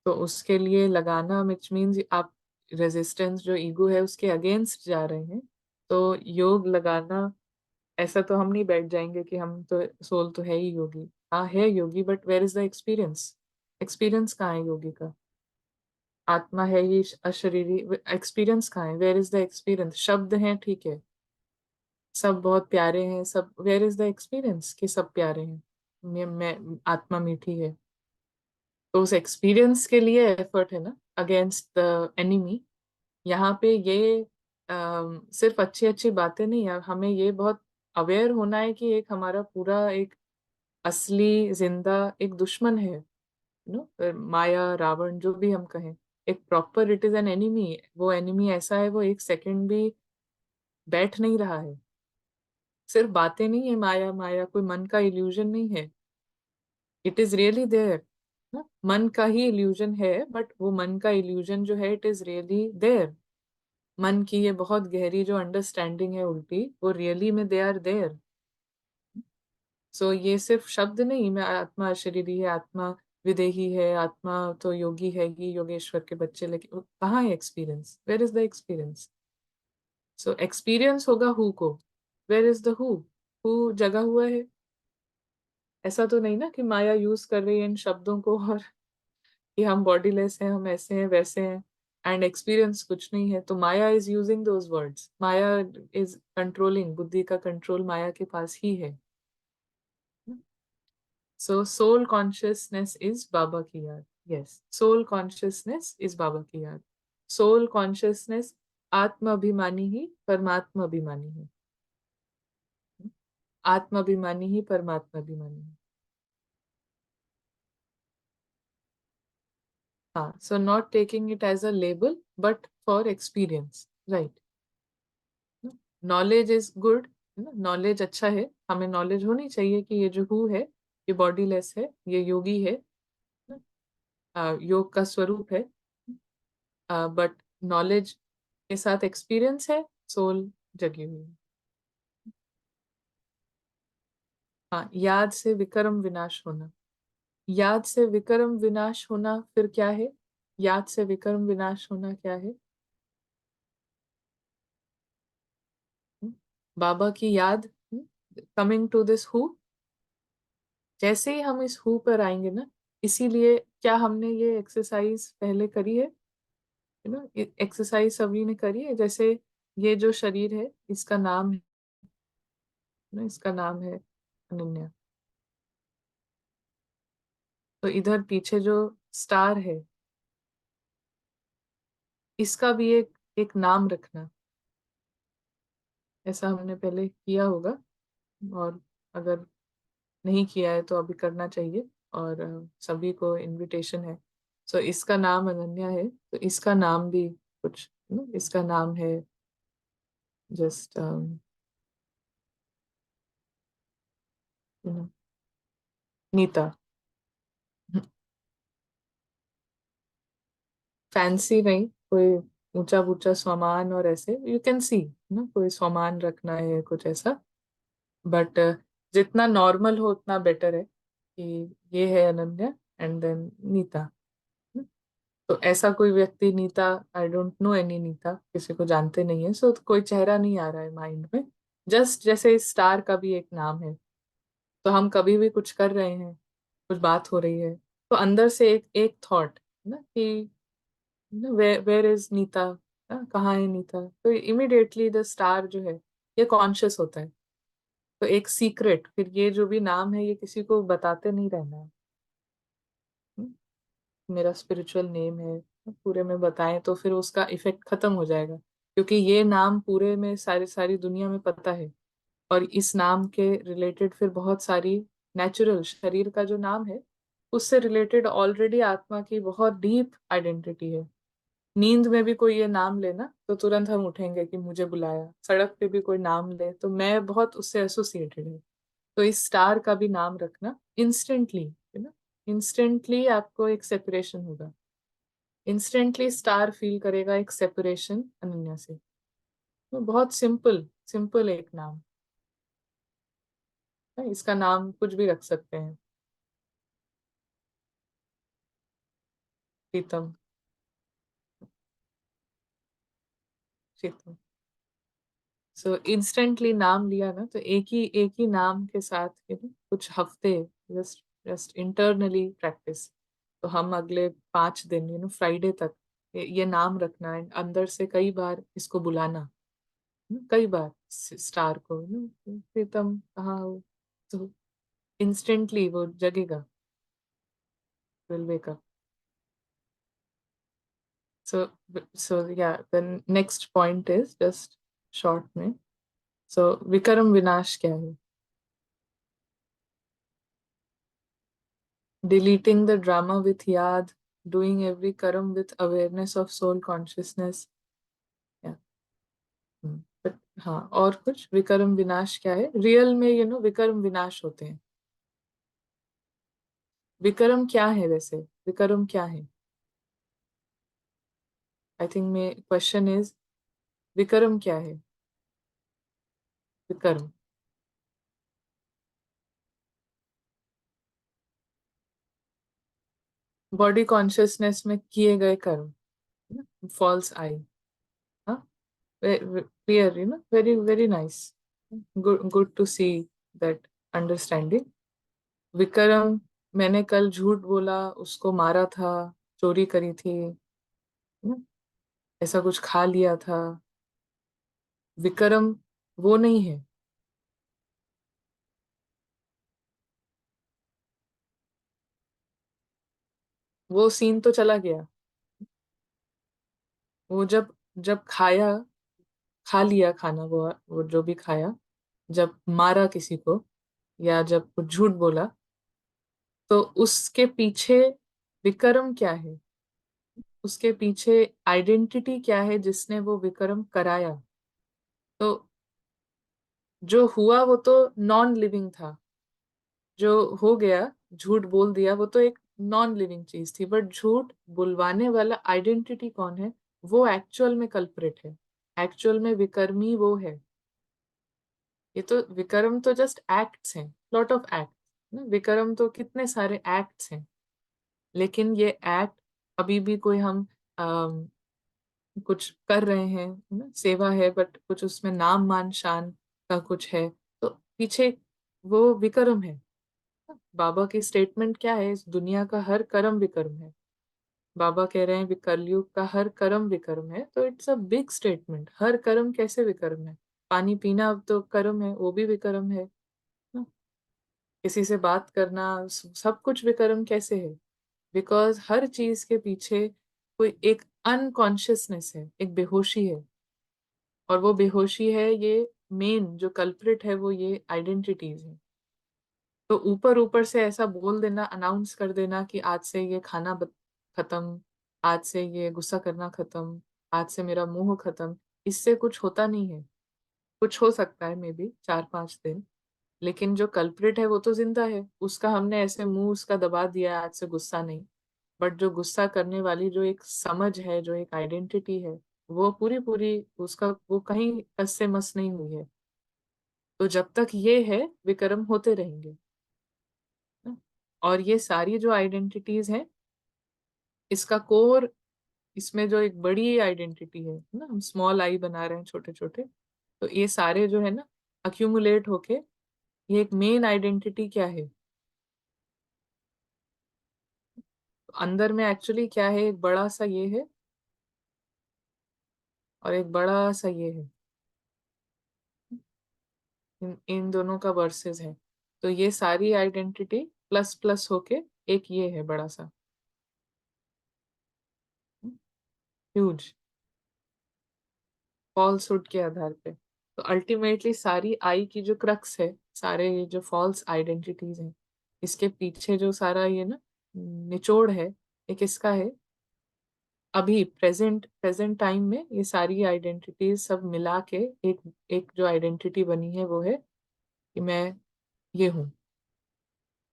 तो उसके लिए लगाना विच मीन्स आप रेजिस्टेंस जो ईगो है उसके अगेंस्ट जा रहे हैं। तो योग लगाना, ऐसा तो हम नहीं बैठ जाएंगे कि हम तो सोल तो है ही योगी। हाँ है योगी, but where is the experience? Experience कहाँ है योगी का? आत्मा है ये अशरीरी, एक्सपीरियंस कहाँ है? Where is the experience? शब्द हैं, ठीक है, सब बहुत प्यारे हैं सब, वेयर इज द एक्सपीरियंस कि सब प्यारे हैं? मैं आत्मा मीठी है। तो उस एक्सपीरियंस के लिए एफर्ट है ना, अगेंस्ट द एनिमी। यहाँ पे ये सिर्फ अच्छी अच्छी बातें नहीं है, हमें ये बहुत अवेयर होना है कि एक हमारा पूरा एक असली जिंदा एक दुश्मन है, नो, माया रावण जो भी हम कहें, एक proper it is an enemy. वो एनिमी ऐसा है, वो एक सेकंड भी बैठ नहीं रहा है। सिर्फ बातें नहीं है, माया माया कोई मन का इल्यूजन नहीं है, इट इज रियली देयर। मन का ही इल्यूजन है, बट वो मन का इल्यूजन जो है इट इज रियली देयर। मन की ये बहुत गहरी जो अंडरस्टैंडिंग है उल्टी, वो रियली में दे आर देयर। सो ये सिर्फ शब्द नहीं, मैं आत्मा अशरीरी है, आत्मा विदेही है, आत्मा तो योगी है ही, योगेश्वर के बच्चे, लेकिन कहाँ है experience? Where is the experience? So experience होगा हु को। Where is the who? Who जगा हुआ है। ऐसा तो नहीं ना कि माया यूज कर रही है इन शब्दों को, और कि हम बॉडीलेस हैं, हम ऐसे हैं वैसे हैं, एंड एक्सपीरियंस कुछ नहीं है। तो माया इज यूजिंग दोज वर्ड्स, माया इज कंट्रोलिंग, बुद्धि का कंट्रोल माया के पास ही है। सो सोल कॉन्शियसनेस इज बाबा की याद। यस, सोल कॉन्शियसनेस इज बाबा की याद। सोल कॉन्शियसनेस आत्म अभिमानी ही परमात्मा अभिमानी है, आत्म अभिमानी ही परमात्मा अभिमानी है। हाँ, so not taking it as a label but for experience, right. Knowledge is good, knowledge अच्छा है, हमें नॉलेज होनी चाहिए कि ये जो हु है ये बॉडीलेस है, ये योगी है, योग का स्वरूप है। बट नॉलेज के साथ एक्सपीरियंस है, सोल जगी हुई है। हाँ, याद से विक्रम विनाश होना। याद से विक्रम विनाश होना फिर क्या है? याद से विक्रम विनाश होना क्या है? बाबा की याद, कमिंग टू दिस हु। जैसे ही हम इस हु पर आएंगे ना, इसीलिए क्या हमने ये एक्सरसाइज पहले करी है, यू नो, एक्सरसाइज सभी ने करी है। जैसे ये जो शरीर है इसका नाम है ना, इसका नाम है अनन्या। तो इधर पीछे जो स्टार है, इसका भी एक एक नाम रखना। ऐसा हमने पहले किया होगा, और अगर नहीं किया है तो अभी करना चाहिए। और सभी को इनविटेशन है। सो इसका नाम अनन्या है, तो इसका नाम भी कुछ, इसका नाम है जस्ट नीता। फैंसी नहीं, कोई ऊंचा ऊंचा सामान और ऐसे यू कैन सी ना, कोई सामान रखना है कुछ ऐसा, बट जितना नॉर्मल हो उतना बेटर है कि ये है अनन्या एंड देन नीता। तो ऐसा कोई व्यक्ति Nita, I don't know any Nita, किसी को जानते नहीं है, सो कोई चेहरा नहीं आ रहा है माइंड में। जस्ट जैसे इस स्टार का भी एक नाम है, तो हम कभी भी कुछ कर रहे हैं, कुछ बात हो रही है, तो अंदर से एक एक थॉट ना कि वेयर इज नीता, कहाँ है नीता, तो इमिडिएटली द स्टार जो है ये कॉन्शियस होता है। तो एक सीक्रेट, फिर ये जो भी नाम है ये किसी को बताते नहीं रहना है। मेरा स्पिरिचुअल नेम है, पूरे में बताएं तो फिर उसका इफेक्ट खत्म हो जाएगा, क्योंकि ये नाम पूरे में सारी सारी दुनिया में पता है। और इस नाम के रिलेटेड फिर बहुत सारी नेचुरल शरीर का जो नाम है उससे रिलेटेड ऑलरेडी आत्मा की बहुत डीप आइडेंटिटी है। नींद में भी कोई ये नाम लेना तो तुरंत हम उठेंगे कि मुझे बुलाया। सड़क पे भी कोई नाम ले तो मैं बहुत उससे एसोसिएटेड है। तो इस स्टार का भी नाम रखना इंस्टेंटली, है ना, इंस्टेंटली आपको एक सेपरेशन होगा। इंस्टेंटली स्टार फील करेगा एक सेपरेशन अनन्या से। तो बहुत सिंपल सिंपल एक नाम है। इसका नाम कुछ भी रख सकते हैं, प्रीतम, प्रीतम। सो इंस्टेंटली नाम लिया ना तो एक ही नाम के साथ कुछ हफ्ते जस्ट जस्ट इंटरनली प्रैक्टिस। तो हम अगले 5 दिन फ्राइडे तक ये नाम रखना है, अंदर से कई बार इसको बुलाना, कई बार स्टार को, प्रीतम कहाँ हो, तो इंस्टेंटली वो जगेगा, will wake up. So yeah, the next point is just short में। So विक्रम विनाश क्या है? Deleting the drama with याद, doing every कर्म with awareness of soul consciousness। Yeah. But हाँ, और कुछ विक्रम विनाश क्या है? रियल में विक्रम विनाश होते हैं। विक्रम क्या है वैसे? विक्रम क्या है? I think may question is Vikram क्या है? विक्रम बॉडी कॉन्शियसनेस में किए गए कर्म, फॉल्स आई। हाँ, clear, very very nice, good good to see that understanding. Vikram, मैंने कल झूठ बोला, उसको मारा था, चोरी करी थी, ऐसा कुछ खा लिया था। विक्रम वो नहीं है। वो सीन तो चला गया। वो जब जब खाया, खा लिया खाना, वो जो भी खाया, जब मारा किसी को या जब कुछ झूठ बोला, तो उसके पीछे विक्रम क्या है? उसके पीछे आइडेंटिटी क्या है जिसने वो विक्रम कराया? तो जो हुआ वो तो नॉन लिविंग था। जो हो गया, झूठ बोल दिया, वो तो एक नॉन लिविंग चीज थी। बट झूठ बुलवाने वाला आइडेंटिटी कौन है? वो एक्चुअल में कल्प्रिट है, एक्चुअल में विकर्मी वो है। ये तो विक्रम तो जस्ट एक्ट्स हैं, लॉट ऑफ एक्ट। विक्रम तो कितने सारे एक्ट्स हैं, लेकिन ये एक्ट अभी भी कोई हम कुछ कर रहे हैं, सेवा है, बट कुछ उसमें नाम मान शान का कुछ है, तो पीछे वो विक्रम है। बाबा की स्टेटमेंट क्या है? इस दुनिया का हर कर्म विक्रम है। बाबा कह रहे हैं कलयुग का हर कर्म विक्रम है, तो इट्स अ बिग स्टेटमेंट। हर कर्म कैसे विक्रम है? पानी पीना अब तो कर्म है, वो भी विक्रम है ना? किसी से बात करना, सब कुछ विक्रम कैसे है? बिकॉज हर चीज के पीछे कोई एक अनकॉन्शियसनेस है, एक बेहोशी है। और वो बेहोशी है, ये मेन जो कल्प्रिट है वो ये आइडेंटिटीज है। तो ऊपर ऊपर से ऐसा बोल देना, अनाउंस कर देना कि आज से ये खाना खत्म, आज से ये गुस्सा करना खत्म, आज से मेरा मोह खत्म, इससे कुछ होता नहीं है। कुछ हो सकता है मे बी 4-5 दिन, लेकिन जो कल्प्रिट है वो तो जिंदा है। उसका हमने ऐसे मुंह उसका दबा दिया, आज से गुस्सा नहीं। बट जो गुस्सा करने वाली जो एक समझ है, जो एक आइडेंटिटी है, वो पूरी पूरी उसका वो कहीं टस से मस नहीं हुई है। तो जब तक ये है, विक्रम होते रहेंगे ना? और ये सारी जो आइडेंटिटीज हैं, इसका कोर, इसमें जो एक बड़ी आइडेंटिटी है ना, हम स्मॉल आई बना रहे हैं छोटे छोटे, तो ये सारे जो है ना अक्यूमुलेट होके ये एक मेन आइडेंटिटी क्या है? तो अंदर में एक्चुअली क्या है? एक बड़ा सा ये है और एक बड़ा सा ये है। इन दोनों का वर्सेस है। तो ये सारी आइडेंटिटी प्लस प्लस होके एक ये है बड़ा सा। ह्यूज फॉल्सहुड के आधार पे। तो अल्टीमेटली सारी आई की जो क्रक्स है, सारे ये जो फॉल्स आइडेंटिटीज हैं, इसके पीछे जो सारा ये ना निचोड़ है, ये किसका है? अभी प्रेजेंट प्रेजेंट टाइम में ये सारी आइडेंटिटीज सब मिला के एक एक जो आइडेंटिटी बनी है वो है कि मैं ये हूँ।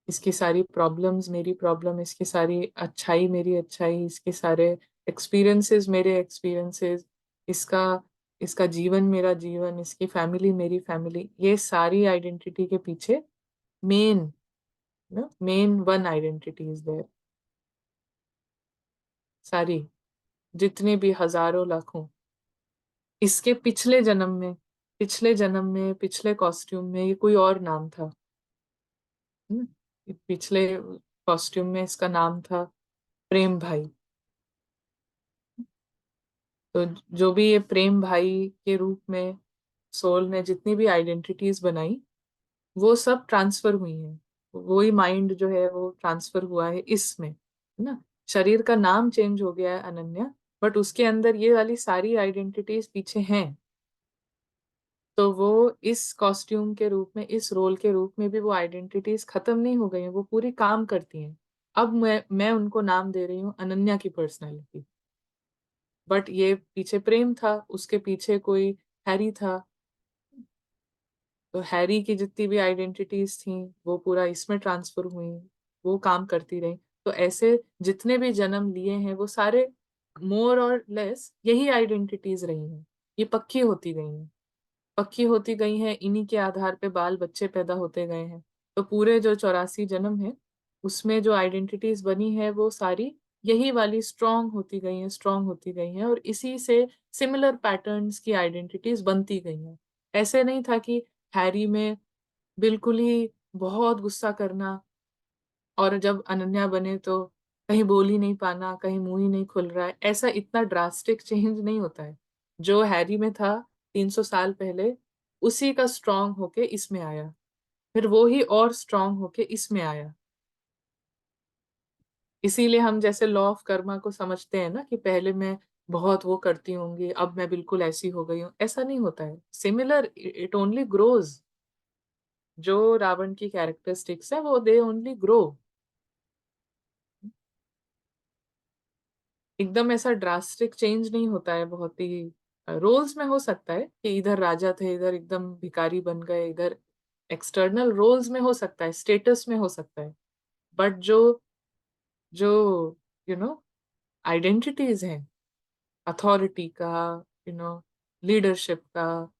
इसकी सारी प्रॉब्लम्स मेरी प्रॉब्लम, इसकी सारी अच्छाई मेरी अच्छाई, इसके सारे एक्सपीरियंसेस मेरे एक्सपीरियंसेस, इसका इसका जीवन मेरा जीवन, इसकी फैमिली मेरी फैमिली, ये सारी आइडेंटिटी के पीछे main main one identity is there. सारी, जितने भी हजारों लाखों, इसके पिछले जन्म में पिछले कॉस्ट्यूम में ये कोई और नाम था। पिछले कॉस्ट्यूम में इसका नाम था प्रेम भाई। तो जो भी ये प्रेम भाई के रूप में सोल ने जितनी भी आइडेंटिटीज बनाई, वो सब ट्रांसफर हुई हैं। वही माइंड जो है वो ट्रांसफर हुआ है इसमें, है ना। शरीर का नाम चेंज हो गया है अनन्या, बट उसके अंदर ये वाली सारी आइडेंटिटीज पीछे हैं। तो वो इस कॉस्ट्यूम के रूप में, इस रोल के रूप में भी वो आइडेंटिटीज खत्म नहीं हो गई हैं, वो पूरी काम करती हैं। अब मैं उनको नाम दे रही हूँ अनन्या की पर्सनैलिटी। बट ये पीछे प्रेम था, उसके पीछे कोई हैरी था। तो हैरी की जितनी भी आइडेंटिटीज थी वो पूरा इसमें ट्रांसफर हुई, वो काम करती रही। तो ऐसे जितने भी जन्म लिए हैं वो सारे मोर और लेस यही आइडेंटिटीज रही हैं। ये पक्की होती गई हैं, इन्हीं के आधार पे बाल बच्चे पैदा होते गए हैं। तो पूरे जो 84 जन्म है उसमें जो आइडेंटिटीज बनी है वो सारी यही वाली स्ट्रांग होती गई हैं, और इसी से सिमिलर पैटर्न्स की आइडेंटिटीज बनती गई हैं। ऐसे नहीं था कि हैरी में बिल्कुल ही बहुत गुस्सा करना, और जब अनन्या बने तो कहीं बोल ही नहीं पाना, कहीं मुंह ही नहीं खुल रहा है। ऐसा इतना ड्रास्टिक चेंज नहीं होता है। जो हैरी में था 300 साल पहले, उसी का स्ट्रांग होके इसमें आया, फिर वो ही और स्ट्रांग होके इसमें आया। इसीलिए हम जैसे लॉ ऑफ कर्मा को समझते हैं ना, कि पहले मैं बहुत वो करती होंगी, अब मैं बिल्कुल ऐसी हो गई हूँ। ऐसा नहीं होता है, सिमिलर, इट ओनली ग्रोज। जो रावण की कैरेक्टरिस्टिक्स है वो दे ओनली ग्रो। एकदम ऐसा ड्रास्टिक चेंज नहीं होता है। बहुत ही रोल्स में हो सकता है कि इधर राजा थे, इधर एकदम भिखारी बन गए, इधर एक्सटर्नल रोल्स में हो सकता है, स्टेटस में हो सकता है। बट जो जो यू नो आइडेंटिटीज हैं, अथॉरिटी का, यू नो लीडरशिप का,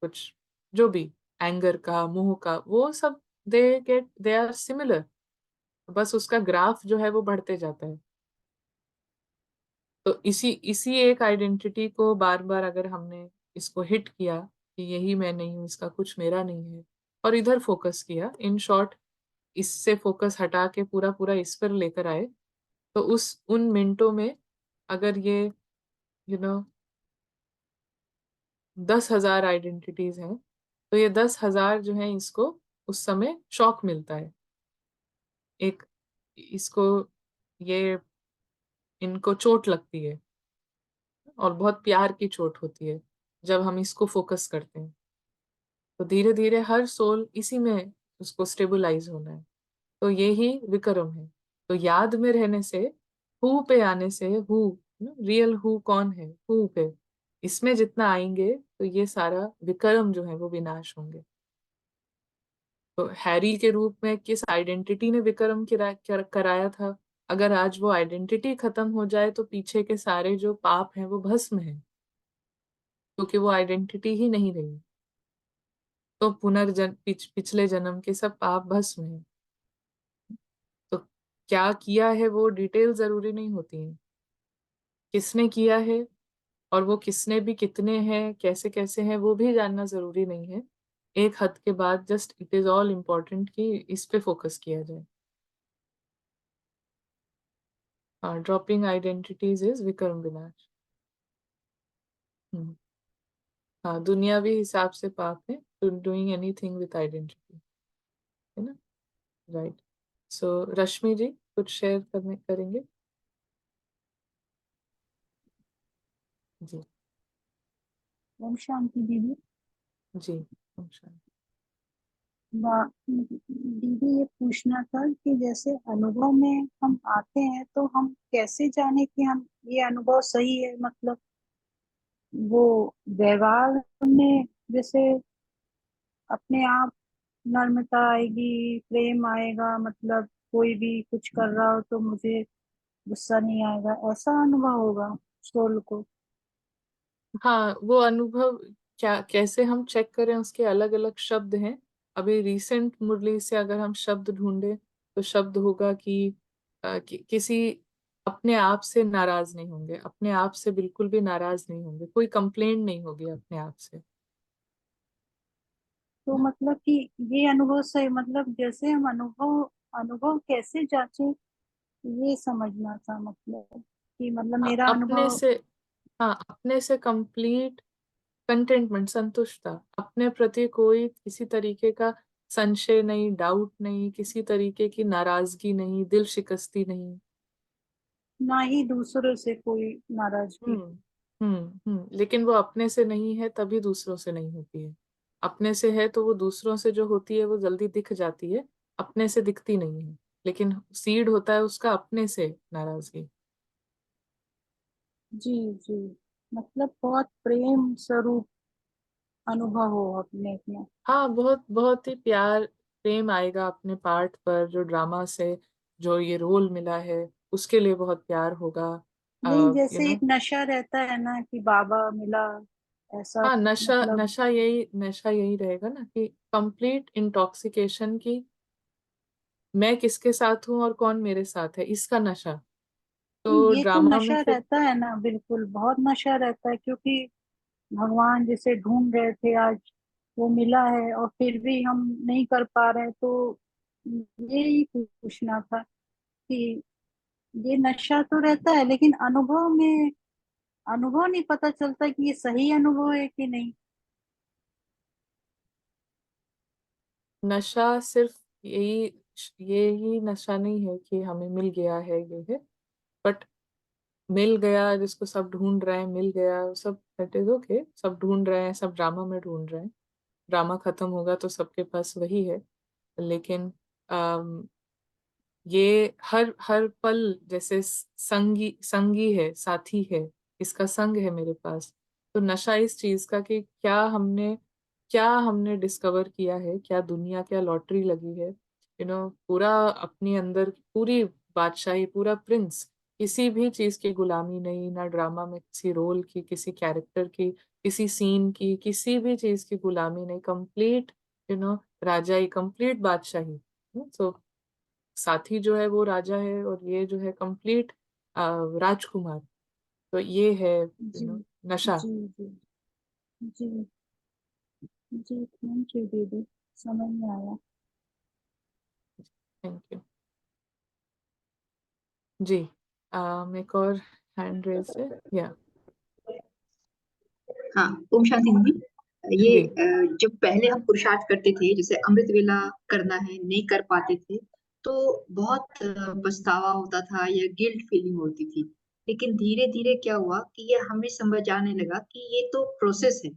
कुछ जो भी, एंगर का, मोह का, वो सब दे आर सिमिलर। बस उसका ग्राफ जो है वो बढ़ते जाता है। तो इसी इसी एक आइडेंटिटी को बार बार अगर हमने इसको हिट किया कि यही मैं नहीं हूँ, इसका कुछ मेरा नहीं है, और इधर फोकस किया, इन शॉर्ट इससे फोकस हटा के पूरा पूरा इस पर लेकर आए, तो उस उन मिनटों में अगर ये यू नो 10,000 आइडेंटिटीज हैं, तो ये 10,000 जो है, इसको उस समय शॉक मिलता है। एक इसको ये इनको चोट लगती है, और बहुत प्यार की चोट होती है जब हम इसको फोकस करते हैं। तो धीरे धीरे हर सोल इसी में उसको स्टेबलाइज होना है। तो ये ही विक्रम है। तो याद में रहने से, हु पे आने से, हु रियल हु कौन है, हु पे इसमें जितना आएंगे तो ये सारा विक्रम जो है वो विनाश होंगे। तो हैरी के रूप में किस आइडेंटिटी ने विक्रम कराया था? अगर आज वो आइडेंटिटी खत्म हो जाए तो पीछे के सारे जो पाप हैं वो भस्म है, क्योंकि वो आइडेंटिटी ही नहीं रही। तो पिछले जन्म के सब पाप भस्म है। तो क्या किया है वो डिटेल जरूरी नहीं होती है, किसने किया है, और वो किसने भी कितने हैं, कैसे कैसे हैं, वो भी जानना जरूरी नहीं है। एक हद के बाद just it is all important कि इस पे फोकस किया जाए। ड्रॉपिंग आइडेंटिटीज इज विक्रम विनाश। हम्म, हाँ, दुनियावी हिसाब से पाप है to doing anything with identity, है ना। राइट। सो रश्मि जी कुछ शेयर करने करेंगे? जी।
ओम शांति दीदी।
जी। ओम शांति।
दीदी ये पूछना था कि जैसे अनुभव में हम आते हैं तो हम कैसे जाने कि हम ये अनुभव सही है, मतलब वो व्यवहार में जैसे अपने आप नम्रता आएगी, प्रेम आएगा, मतलब कोई भी कुछ कर रहा हो तो मुझे गुस्सा नहीं आएगा, ऐसा अनुभव होगा सोल को।
हाँ, वो अनुभव क्या, कैसे हम चेक करें, उसके अलग अलग शब्द हैं। अभी रिसेंट मुरली से अगर हम शब्द ढूंढे तो शब्द होगा कि किसी अपने आप से नाराज नहीं होंगे, अपने आप से बिल्कुल भी नाराज नहीं होंगे, कोई कंप्लेंट नहीं होगी अपने आप से।
तो मतलब कि ये अनुभव सही, मतलब जैसे हम अनुभव अनुभव कैसे जांचे, ये समझना था, मतलब कि मतलब
हाँ,
मेरा
अपने
अनुभव।
से, हाँ, अपने से कंप्लीट कंटेंटमेंट, संतुष्टता, अपने प्रति कोई किसी तरीके का संशय नहीं, डाउट नहीं, किसी तरीके की नाराजगी नहीं, दिल शिकस्ती नहीं।
ना ही दूसरों से कोई नाराजगी।
हम्म। लेकिन वो अपने से नहीं है तभी दूसरों से नहीं होती है। अपने से है तो वो दूसरों से जो होती है वो जल्दी दिख जाती है, अपने से दिखती नहीं है। लेकिन सीड होता है उसका अपने से नाराजगी।
जी जी, मतलब बहुत प्रेम स्वरूप अनुभव हो अपने में।
हाँ, बहुत बहुत ही प्यार, प्रेम आएगा अपने पार्ट पर, जो ड्रामा से जो ये रोल मिला है उसके लिए बहुत प्यार होगा।
नहीं,
यू
जैसे
नो
एक नशा रहता है ना कि बाबा मिला, ऐसा
हाँ, नशा
मतलब।
नशा यही रहेगा ना, कि कंप्लीट इंटॉक्सिकेशन की, मैं किसके साथ हूँ और कौन मेरे साथ है, इसका नशा। तो
ये तो
ड्रामा में
नशा
फिर,
रहता है ना, बिल्कुल बहुत नशा रहता है, क्योंकि भगवान जिसे ढूंढ रहे थे आज वो मिला है और फिर भी हम नहीं कर पा रहे हैं, तो यही पूछना था कि ये नशा तो रहता है लेकिन अनुभव में अनुभव नहीं पता चलता कि ये सही अनुभव है कि नहीं।
नशा सिर्फ यही यही नशा नहीं है कि हमें मिल गया है, ये है। बट मिल गया, जिसको सब ढूंढ रहे हैं, मिल गया, वो सब दैट इज ओके, सब ढूंढ रहे हैं, सब ड्रामा में ढूंढ रहे हैं। ड्रामा खत्म होगा तो सबके पास वही है। लेकिन ये हर हर पल जैसे संगी संगी है, साथी है, इसका संग है मेरे पास। तो नशा इस चीज का कि क्या हमने डिस्कवर किया है, क्या दुनिया, क्या लॉटरी लगी है, पूरा अपने अंदर पूरी बादशाही, पूरा प्रिंस, किसी भी चीज की गुलामी नहीं, ना ड्रामा में किसी रोल की, किसी कैरेक्टर की, किसी सीन की, किसी भी चीज की गुलामी नहीं, कंप्लीट राजाई, कंप्लीट बादशाही। सो साथी जो है वो राजा है और ये जो है कंप्लीट राजकुमार। तो ये है
जी
नशा।
जी जी जी जी, थैंक यू दीदी, समझ में आया।
Thank you. जी। एक और हैंड रेज है, या
हाँ, ओम शांति दीदी। ये
जी।
जब पहले हम पुरुषार्थ करते थे, जैसे अमृत वेला करना है, नहीं कर पाते थे, तो बहुत पछतावा होता था या गिल्ट फीलिंग होती थी। लेकिन धीरे धीरे क्या हुआ कि ये हमें समझ आने लगा कि ये तो प्रोसेस है।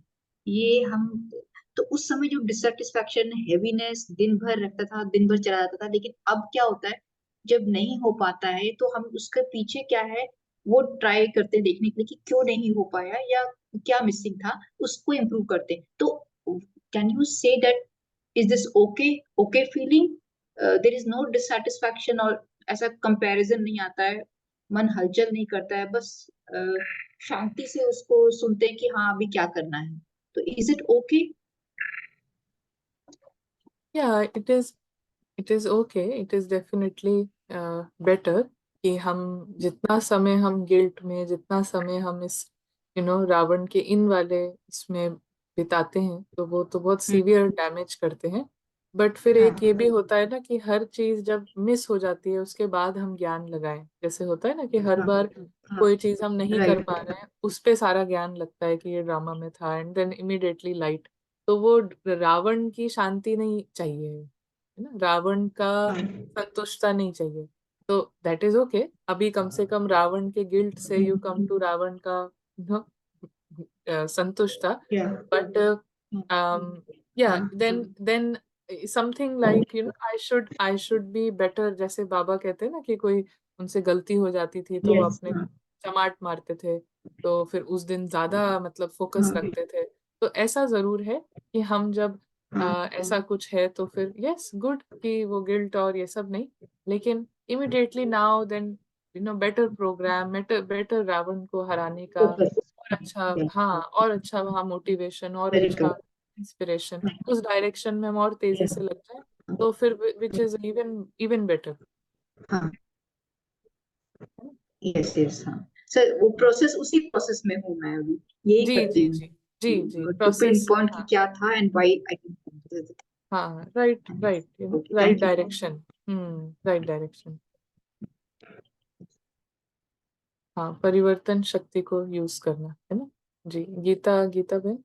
ये हम, तो उस समय जो डिससेटिस्फैक्शन, हैवीनेस दिन भर रहता था, दिन भर चला जाता था। लेकिन अब क्या होता है, जब नहीं हो पाता है तो हम उसके पीछे क्या है वो ट्राई करते हैं देखने के लिए कि क्यों नहीं हो पाया या क्या मिसिंग था, उसको इम्प्रूव करते हैं। तो can you say that is this okay, okay feeling, there is no dissatisfaction, और ऐसा कंपैरिजन नहीं आता है, मन हलचल नहीं करता है, बस शांति से उसको सुनते हैं कि हाँ अभी क्या करना है। तो इज इट ओके?
या it is okay, it is definitely better कि हम जितना समय हम गिल्ट में, जितना समय हम इस रावण के इन वाले इसमें बिताते हैं, तो वो तो बहुत सीवियर डैमेज करते हैं। बट फिर
हाँ
एक ये भी होता है ना कि हर चीज जब मिस हो जाती है उसके बाद हम ज्ञान लगाएं, जैसे होता है ना कि हर
हाँ
बार
हाँ,
कोई चीज हम नहीं कर
राइट।
पा रहे हैं, उस पे सारा ज्ञान लगता है कि ये ड्रामा में था, एंड देन इमिडिएटली लाइट। तो वो रावण की शांति नहीं चाहिए, है ना, रावण का
हाँ
संतुष्टता नहीं चाहिए। तो दैट इज ओके। अभी कम से कम रावण के गिल्ट से यू कम टू रावण का संतुष्ट था,
Yeah.
बट या then something like I should be better, जैसे बाबा कहते हैं ना कि कोई उनसे गलती हो जाती थी तो वो
Yes.
अपने चमाट मारते थे, तो फिर उस दिन ज्यादा मतलब फोकस रखते थे। तो ऐसा जरूर है कि हम जब ऐसा कुछ है तो फिर यस गुड कि वो गिल्ट और ये सब नहीं, लेकिन immediately now then better program, better better Ravan को हराने का
Focus.
और अच्छा,
Yeah.
हाँ और अच्छा वहाँ मोटिवेशन और
Very
अच्छा
good.
इंस्पिरेशन उस डायरेक्शन में हम और तेजी
Yeah.
से लग जाए, तो फिर which is even even better.
हाँ यस यस हाँ सर, वो प्रोसेस उसी प्रोसेस में हूँ मैं अभी, यही
जी
करती
जी
हूँ
जी जी जी
टू पिन
प्रोसेस,
पॉइंट कि
हाँ
क्या था एंड व्हाई आई कैन।
हाँ right right
okay
right
thank you.
Direction, right direction, हाँ परिवर्तन शक्ति को यूज करना है ना। जी गीता, गीता बहन।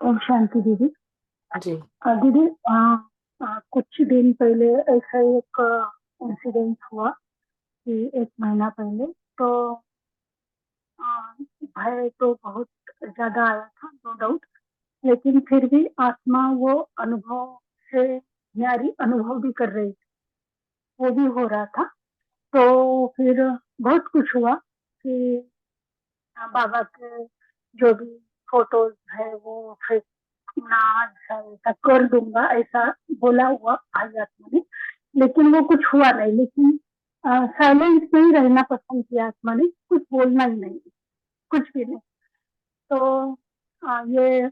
ओम शांति दीदी।
जी
दीदी कुछ दिन पहले ऐसा एक इंसिडेंट हुआ कि 1 महीना पहले तो भय तो बहुत ज्यादा आया था, नो डाउट, लेकिन फिर भी आत्मा वो अनुभव से न्यारी अनुभव भी कर रही थी, वो भी हो रहा था। तो फिर बहुत कुछ हुआ कि बाबा के जो भी फोटोज है वो फिर ना ऐसा कर दूंगा, ऐसा बोला हुआ आई आत्मा ने, लेकिन वो कुछ हुआ नहीं। लेकिन साइलेंस में ही रहना पसंद किया आत्मा ने, कुछ बोलना ही नहीं, कुछ भी नहीं। तो ये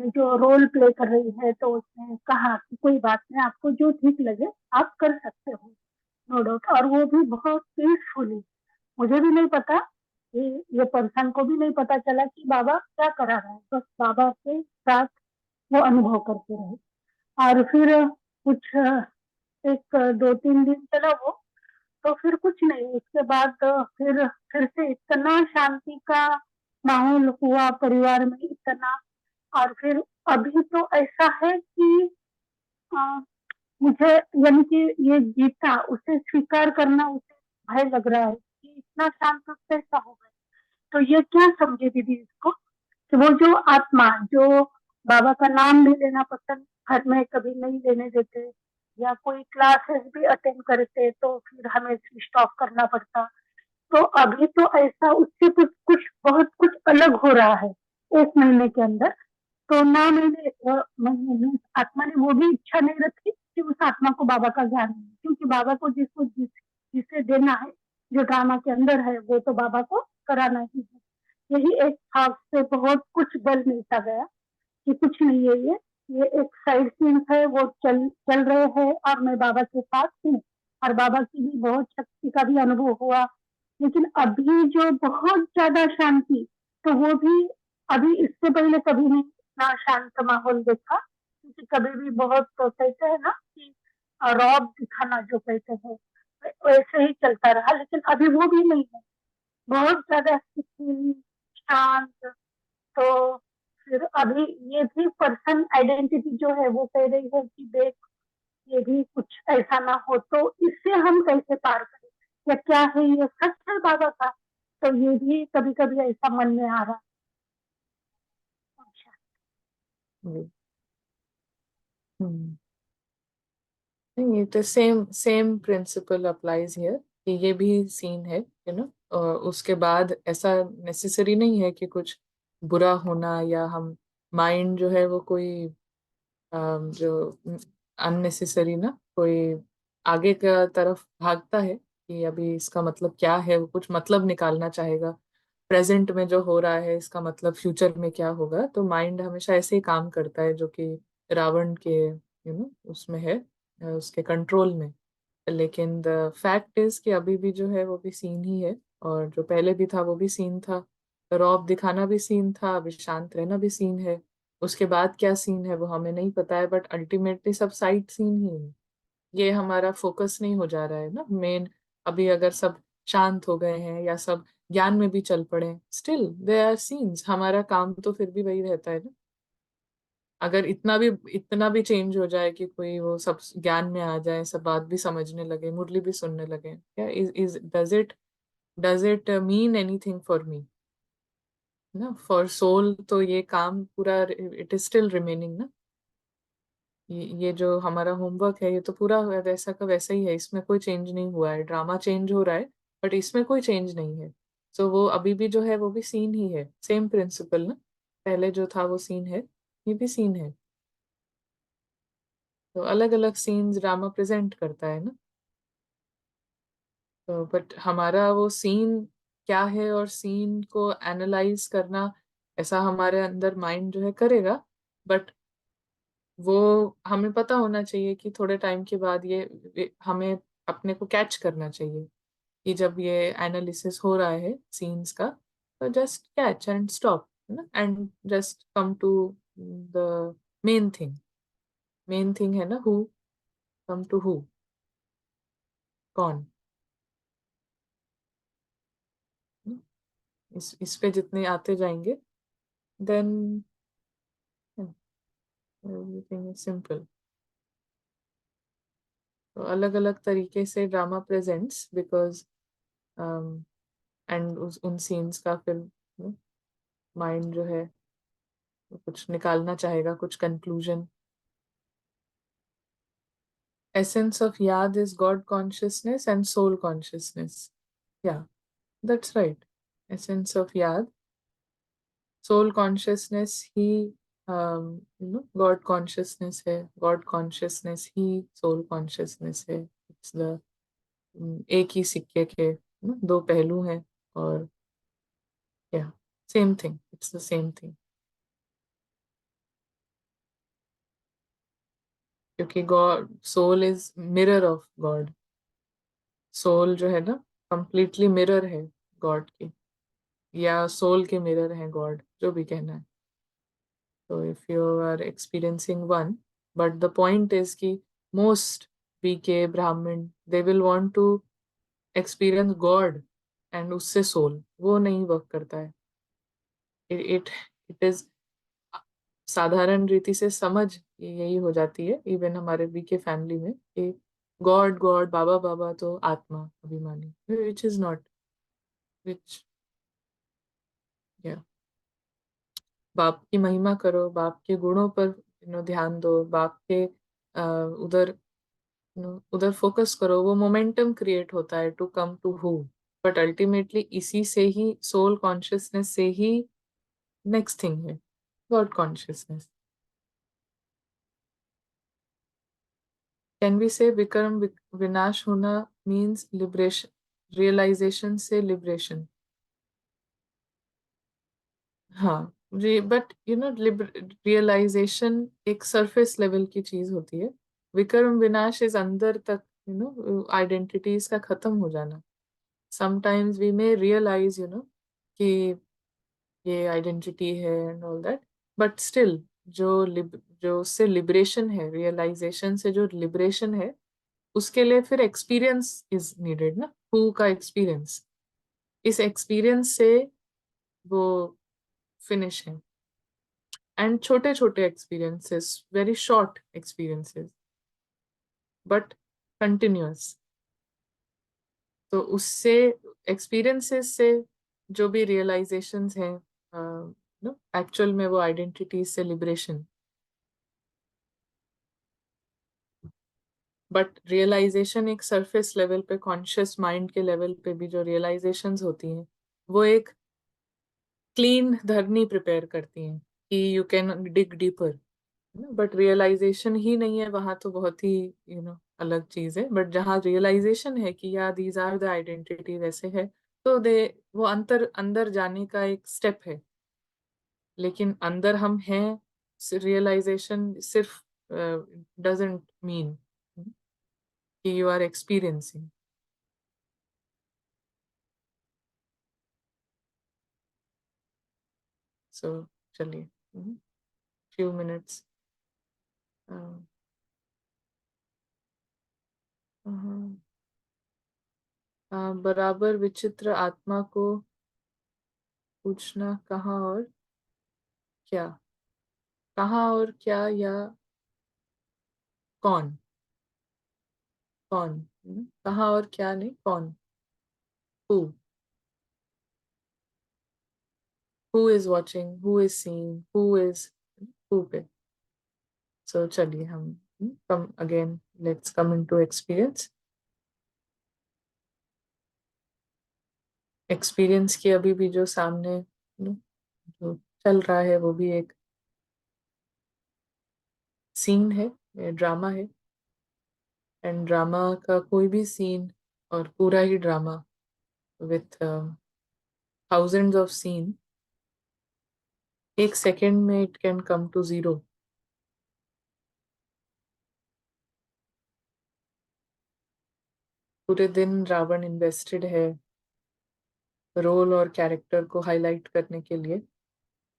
जो रोल प्ले कर रही है तो उसने कहा कि कोई बात नहीं, आपको जो ठीक लगे आप कर सकते हो, नो डाउट। और वो भी बहुत पीसफुली, मुझे भी नहीं पता, ये पर्सन को भी नहीं पता चला कि बाबा क्या करा रहा है, बस बाबा के साथ वो अनुभव करते रहे। और फिर कुछ 1 2 3 दिन चला वो, तो फिर कुछ नहीं, उसके बाद फिर से इतना शांति का माहौल हुआ परिवार में, इतना। और फिर अभी तो ऐसा है कि आ, मुझे यानी कि ये जीता उसे स्वीकार करना, उसे भय लग रहा है कि इतना शांत कैसा हो गया। तो ये क्या समझे दीदी इसको, कि वो जो आत्मा जो बाबा का नाम भी लेना पसंद घर में कभी नहीं लेने देते, या कोई क्लासेस भी अटेंड करते तो फिर हमें स्विच ऑफ करना पड़ता। तो अभी तो ऐसा उससे कुछ कुछ बहुत कुछ अलग हो रहा है 1 महीने के अंदर। तो ना मैंने आत्मा ने वो भी इच्छा नहीं रखी कि उस आत्मा को बाबा का ज्ञान मिले, क्योंकि बाबा को जिसे देना है, जो ड्रामा के अंदर है, वो तो बाबा को कराना ही है। यही एक भाव से बहुत कुछ बल मिलता गया कि कुछ नहीं है, ये एक साइड सीन है, वो चल चल रहे हैं और मैं बाबा के साथ हूँ। और बाबा की भी बहुत शक्ति का भी अनुभव हुआ। लेकिन अभी जो बहुत ज्यादा शांति, तो वो भी अभी इससे पहले कभी नहीं इतना शांत माहौल देखा, क्योंकि कभी भी बहुत तो कहते हैं ना कि रौब दिखाना जो कहते हैं, वैसे ही चलता रहा, लेकिन अभी वो भी नहीं है, बहुत ज्यादा सुकून, शांत। तो फिर अभी ये भी पर्सन आइडेंटिटी जो है वो कह रही है कि देख, ये भी कुछ ऐसा ना हो, तो इससे हम कैसे पार करें, या क्या है ये सच है बाबा का। तो ये भी कभी कभी ऐसा मन में आ रहा है। अच्छा।
जी नहीं, ये तो same same principle applies here कि ये भी सीन है उसके बाद ऐसा नेसेसरी नहीं है कि कुछ बुरा होना, या हम माइंड जो है वो कोई जो अननेसेसरी ना कोई आगे का तरफ भागता है कि अभी इसका मतलब क्या है, वो कुछ मतलब निकालना चाहेगा प्रेजेंट में जो हो रहा है, इसका मतलब फ्यूचर में क्या होगा। तो माइंड हमेशा ऐसे ही काम करता है जो कि रावण के उसमें है, उसके कंट्रोल में। लेकिन द फैक्ट इज कि अभी भी जो है वो भी सीन ही है, और जो पहले भी था वो भी सीन था, रौब दिखाना भी सीन था, अभी शांत रहना भी सीन है। उसके बाद क्या सीन है वो हमें नहीं पता है, बट अल्टीमेटली सब साइड सीन ही है। ये हमारा फोकस नहीं हो जा रहा है ना मेन। अभी अगर सब शांत हो गए हैं या सब ज्ञान में भी चल पड़े, स्टिल दे आर सीन्स, हमारा काम तो फिर भी वही रहता है ना। अगर इतना भी चेंज हो जाए कि कोई वो सब ज्ञान में आ जाए, सब बात भी समझने लगे, मुरली भी सुनने लगे, क्या is does it does it mean anything for me ना? फॉर सोल तो ये काम पूरा इट इज स्टिल रिमेनिंग ना। ये जो हमारा होमवर्क है ये तो पूरा वैसा का वैसा ही है, इसमें कोई चेंज नहीं हुआ है। ड्रामा चेंज हो रहा है बट इसमें कोई चेंज नहीं है। सो वो अभी भी जो है वो भी सीन ही है, सेम प्रिंसिपल ना। पहले जो था वो सीन है, ये भी सीन है। तो अलग अलग सीन्स ड्रामा प्रेजेंट करता है ना। तो बट हमारा वो सीन क्या है और सीन को एनालाइज करना ऐसा हमारे अंदर माइंड जो है करेगा। बट वो हमें पता होना चाहिए कि थोड़े टाइम के बाद ये हमें अपने को कैच करना चाहिए कि जब ये एनालिसिस हो रहा है सीन्स का, तो जस्ट कैच एंड स्टॉप है ना, and just come to the main thing. Main thing है ना, हु, कम टू हु, कौन। इस पे जितने आते जाएंगे देन एवरीथिंग इज सिंपल। तो अलग अलग तरीके से ड्रामा प्रेजेंट्स बिकॉज एंड उन सीन्स का फिर माइंड जो है वो कुछ निकालना चाहेगा, कुछ कंक्लूजन। एसेंस ऑफ याद is God consciousness and soul consciousness. Yeah that's right. Essence of याद, सोल कॉन्शियसनेस ही गॉड कॉन्शियसनेस है, गॉड कॉन्शियसनेस ही सोल कॉन्शियसनेस है। इट्स द एक ही सिक्के के दो पहलू हैं। और yeah same thing, it's the same thing. क्योंकि God, soul is mirror of God. Soul जो है ना कंप्लीटली मिरर है गॉड की, या सोल के मिरर है गॉड, जो भी कहना है। तो if you are experiencing one, but the point is कि most BK Brahmin they will want to experience God and उससे सोल, वो नहीं वर्क करता है। इट इट इज साधारण रीति से समझ यही हो जाती है इवन हमारे बीके फैमिली में कि गॉड गॉड, बाबा बाबा तो आत्मा अभिमानी, विच इज नॉट, विच या बाप की महिमा करो, बाप के गुणों पर ध्यान दो, बाप के उधर उधर फोकस करो, वो मोमेंटम क्रिएट होता है to come to who. But ultimately इसी से ही, सोल कॉन्शियसनेस से ही नेक्स्ट थिंग है God consciousness. Can we say Vikram विनाश होना मीन्स लिबरेशन, रियलाइजेशन से लिबरेशन। हाँ जी, बट रियलाइजेशन एक सरफेस लेवल की चीज होती है। विक्रम विनाश इज अंदर तक, आइडेंटिटीज का खत्म हो जाना। समटाइम्स वी मे रियलाइज कि ये आइडेंटिटी है and all that, but still जो उससे लिबरेशन है, रियलाइजेशन से जो लिबरेशन है, उसके लिए फिर एक्सपीरियंस इज नीडेड ना, हु का एक्सपीरियंस। इस एक्सपीरियंस से वो फिनिश है। एंड छोटे छोटे experiences, very short experiences but continuous. तो उससे, एक्सपीरियंसेस से जो भी रियलाइजेशंस हैं, एक्चुअल में वो आइडेंटिटी से लिबरेशन। बट रियलाइजेशन एक सरफेस लेवल पे, कॉन्शियस माइंड के लेवल पे भी जो रियलाइजेशंस होती हैं वो एक क्लीन धरनी प्रिपेयर करती हैं कि you can dig deeper. But realization ही नहीं है वहां, तो बहुत ही अलग चीज है। बट जहाँ रियलाइजेशन है कि या दीज आर द आइडेंटिटी वैसे है, तो दे वो अंतर अंदर जाने का एक स्टेप है। लेकिन अंदर हम हैं, रियलाइजेशन सिर्फ डजंट मीन कि यू आर एक्सपीरियंसिंग। सो चलिए, फ्यू मिनट्स। बराबर विचित्र आत्मा को पूछना कहाँ और क्या, कहाँ और क्या, या कौन, कौन, कहाँ और क्या नहीं, कौन, who. who is watching, who is seeing, who is who पे. So चलिए हम come again, let's come into experience. Experience की अभी भी जो सामने जो चल रहा है वो भी एक सीन है, ड्रामा है. एंड ड्रामा का कोई भी सीन और पूरा ही drama with thousands of scene, एक सेकेंड में it can come to zero. पूरे दिन रावण इन्वेस्टेड है रोल और कैरेक्टर को हाईलाइट करने के लिए,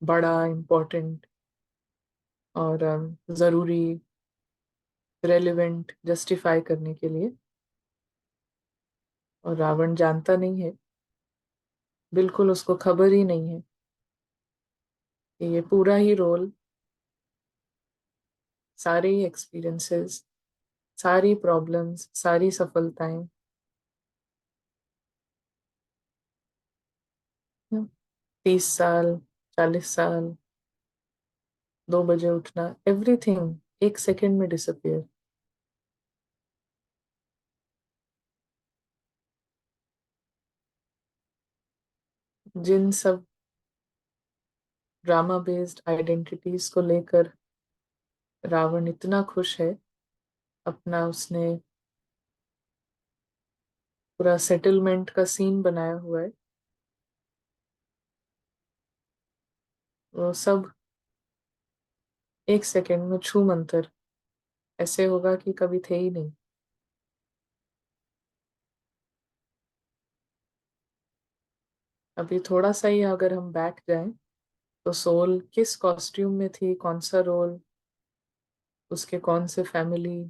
बड़ा इम्पोर्टेंट और ज़रूरी, रेलिवेंट जस्टिफाई करने के लिए. और रावण जानता नहीं है, बिल्कुल उसको खबर ही नहीं है कि ये पूरा ही रोल, सारे ही एक्सपीरियंसेस, सारी प्रॉब्लम्स, सारी सफलताएं, 30 साल, 40 साल, 2 बजे उठना, एवरीथिंग एक सेकेंड में डिसअपियर. जिन सब ड्रामा बेस्ड आइडेंटिटीज को लेकर रावण इतना खुश है, अपना उसने पूरा सेटलमेंट का सीन बनाया हुआ है, वो सब एक सेकेंड में छू मंतर ऐसे होगा कि कभी थे ही नहीं. अभी थोड़ा सा ही अगर हम बैक जाएं तो सोल किस कॉस्ट्यूम में थी, कौन सा रोल, उसके कौन से family,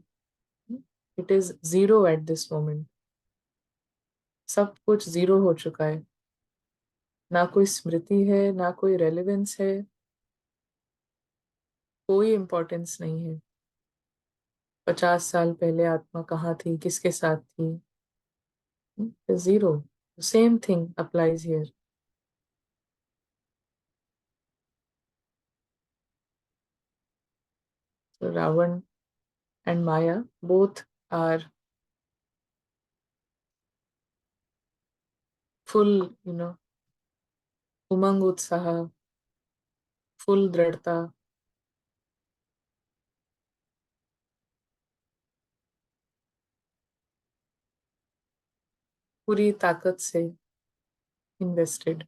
it is zero at this moment. सब कुछ जीरो हो चुका है. ना कोई स्मृति है, ना कोई रेलेवेंस है, कोई इम्पोर्टेंस नहीं है. 50 साल पहले आत्मा कहाँ थी, किसके साथ थी, zero. Same thing applies here. So Ravan and Maya both are full, उमंग उत्साह, फुल दृढ़ता, पूरी ताकत से इन्वेस्टेड.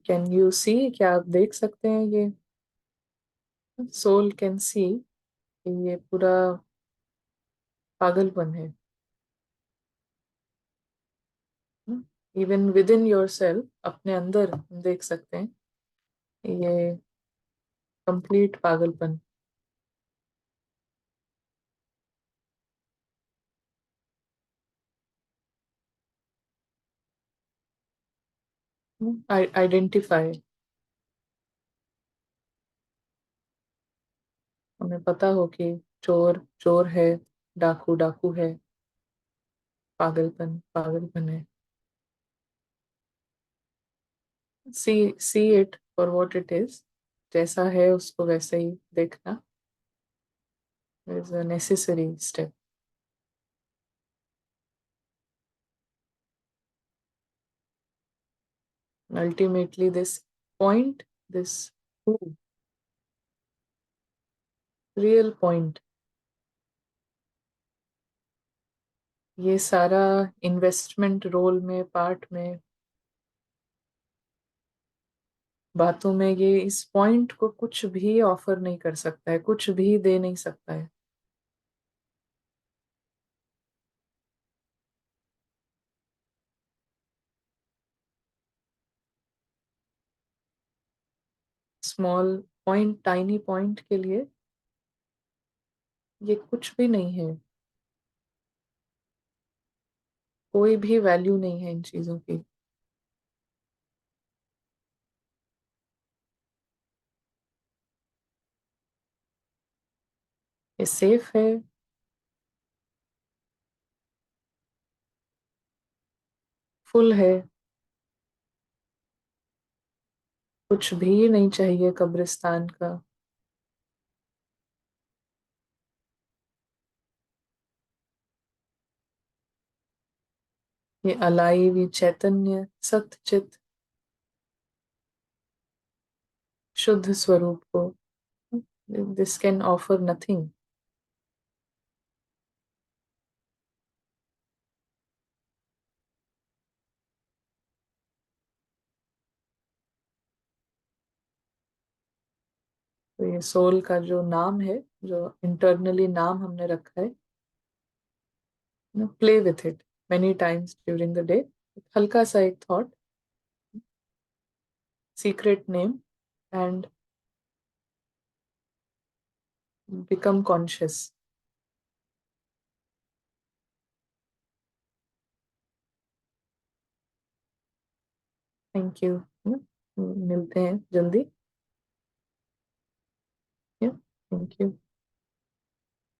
कैन यू सी, क्या आप देख सकते हैं ये? सोल कैन सी कि ये पूरा पागलपन है. Even with in your self, अपने अंदर हम देख सकते हैं ये कंप्लीट पागलपन. आइडेंटिफाई, हमें पता हो कि चोर चोर है, डाकू डाकू है, पागलपन पागलपन है. See it for what it is, जैसा है उसको वैसे ही देखना is a necessary step. Ultimately this point, this who, real point, ये सारा इन्वेस्टमेंट रोल में, पार्ट में, बातों में, ये इस पॉइंट को कुछ भी ऑफर नहीं कर सकता है, कुछ भी दे नहीं सकता है. स्मॉल पॉइंट, टाइनी पॉइंट के लिए ये कुछ भी नहीं है. कोई भी वैल्यू नहीं है इन चीजों की. ये सेफ है, फुल है, कुछ भी नहीं चाहिए कब्रिस्तान का। ये अलाइव, ये चैतन्य, सत्य चित, शुद्ध स्वरूप को, दिस कैन ऑफर नथिंग। तो ये सोल का जो नाम है, जो इंटरनली नाम हमने रखा है, play with it many times during the day. हल्का सा एक thought, secret name, and become conscious. Thank you. मिलते हैं जल्दी। Thank you.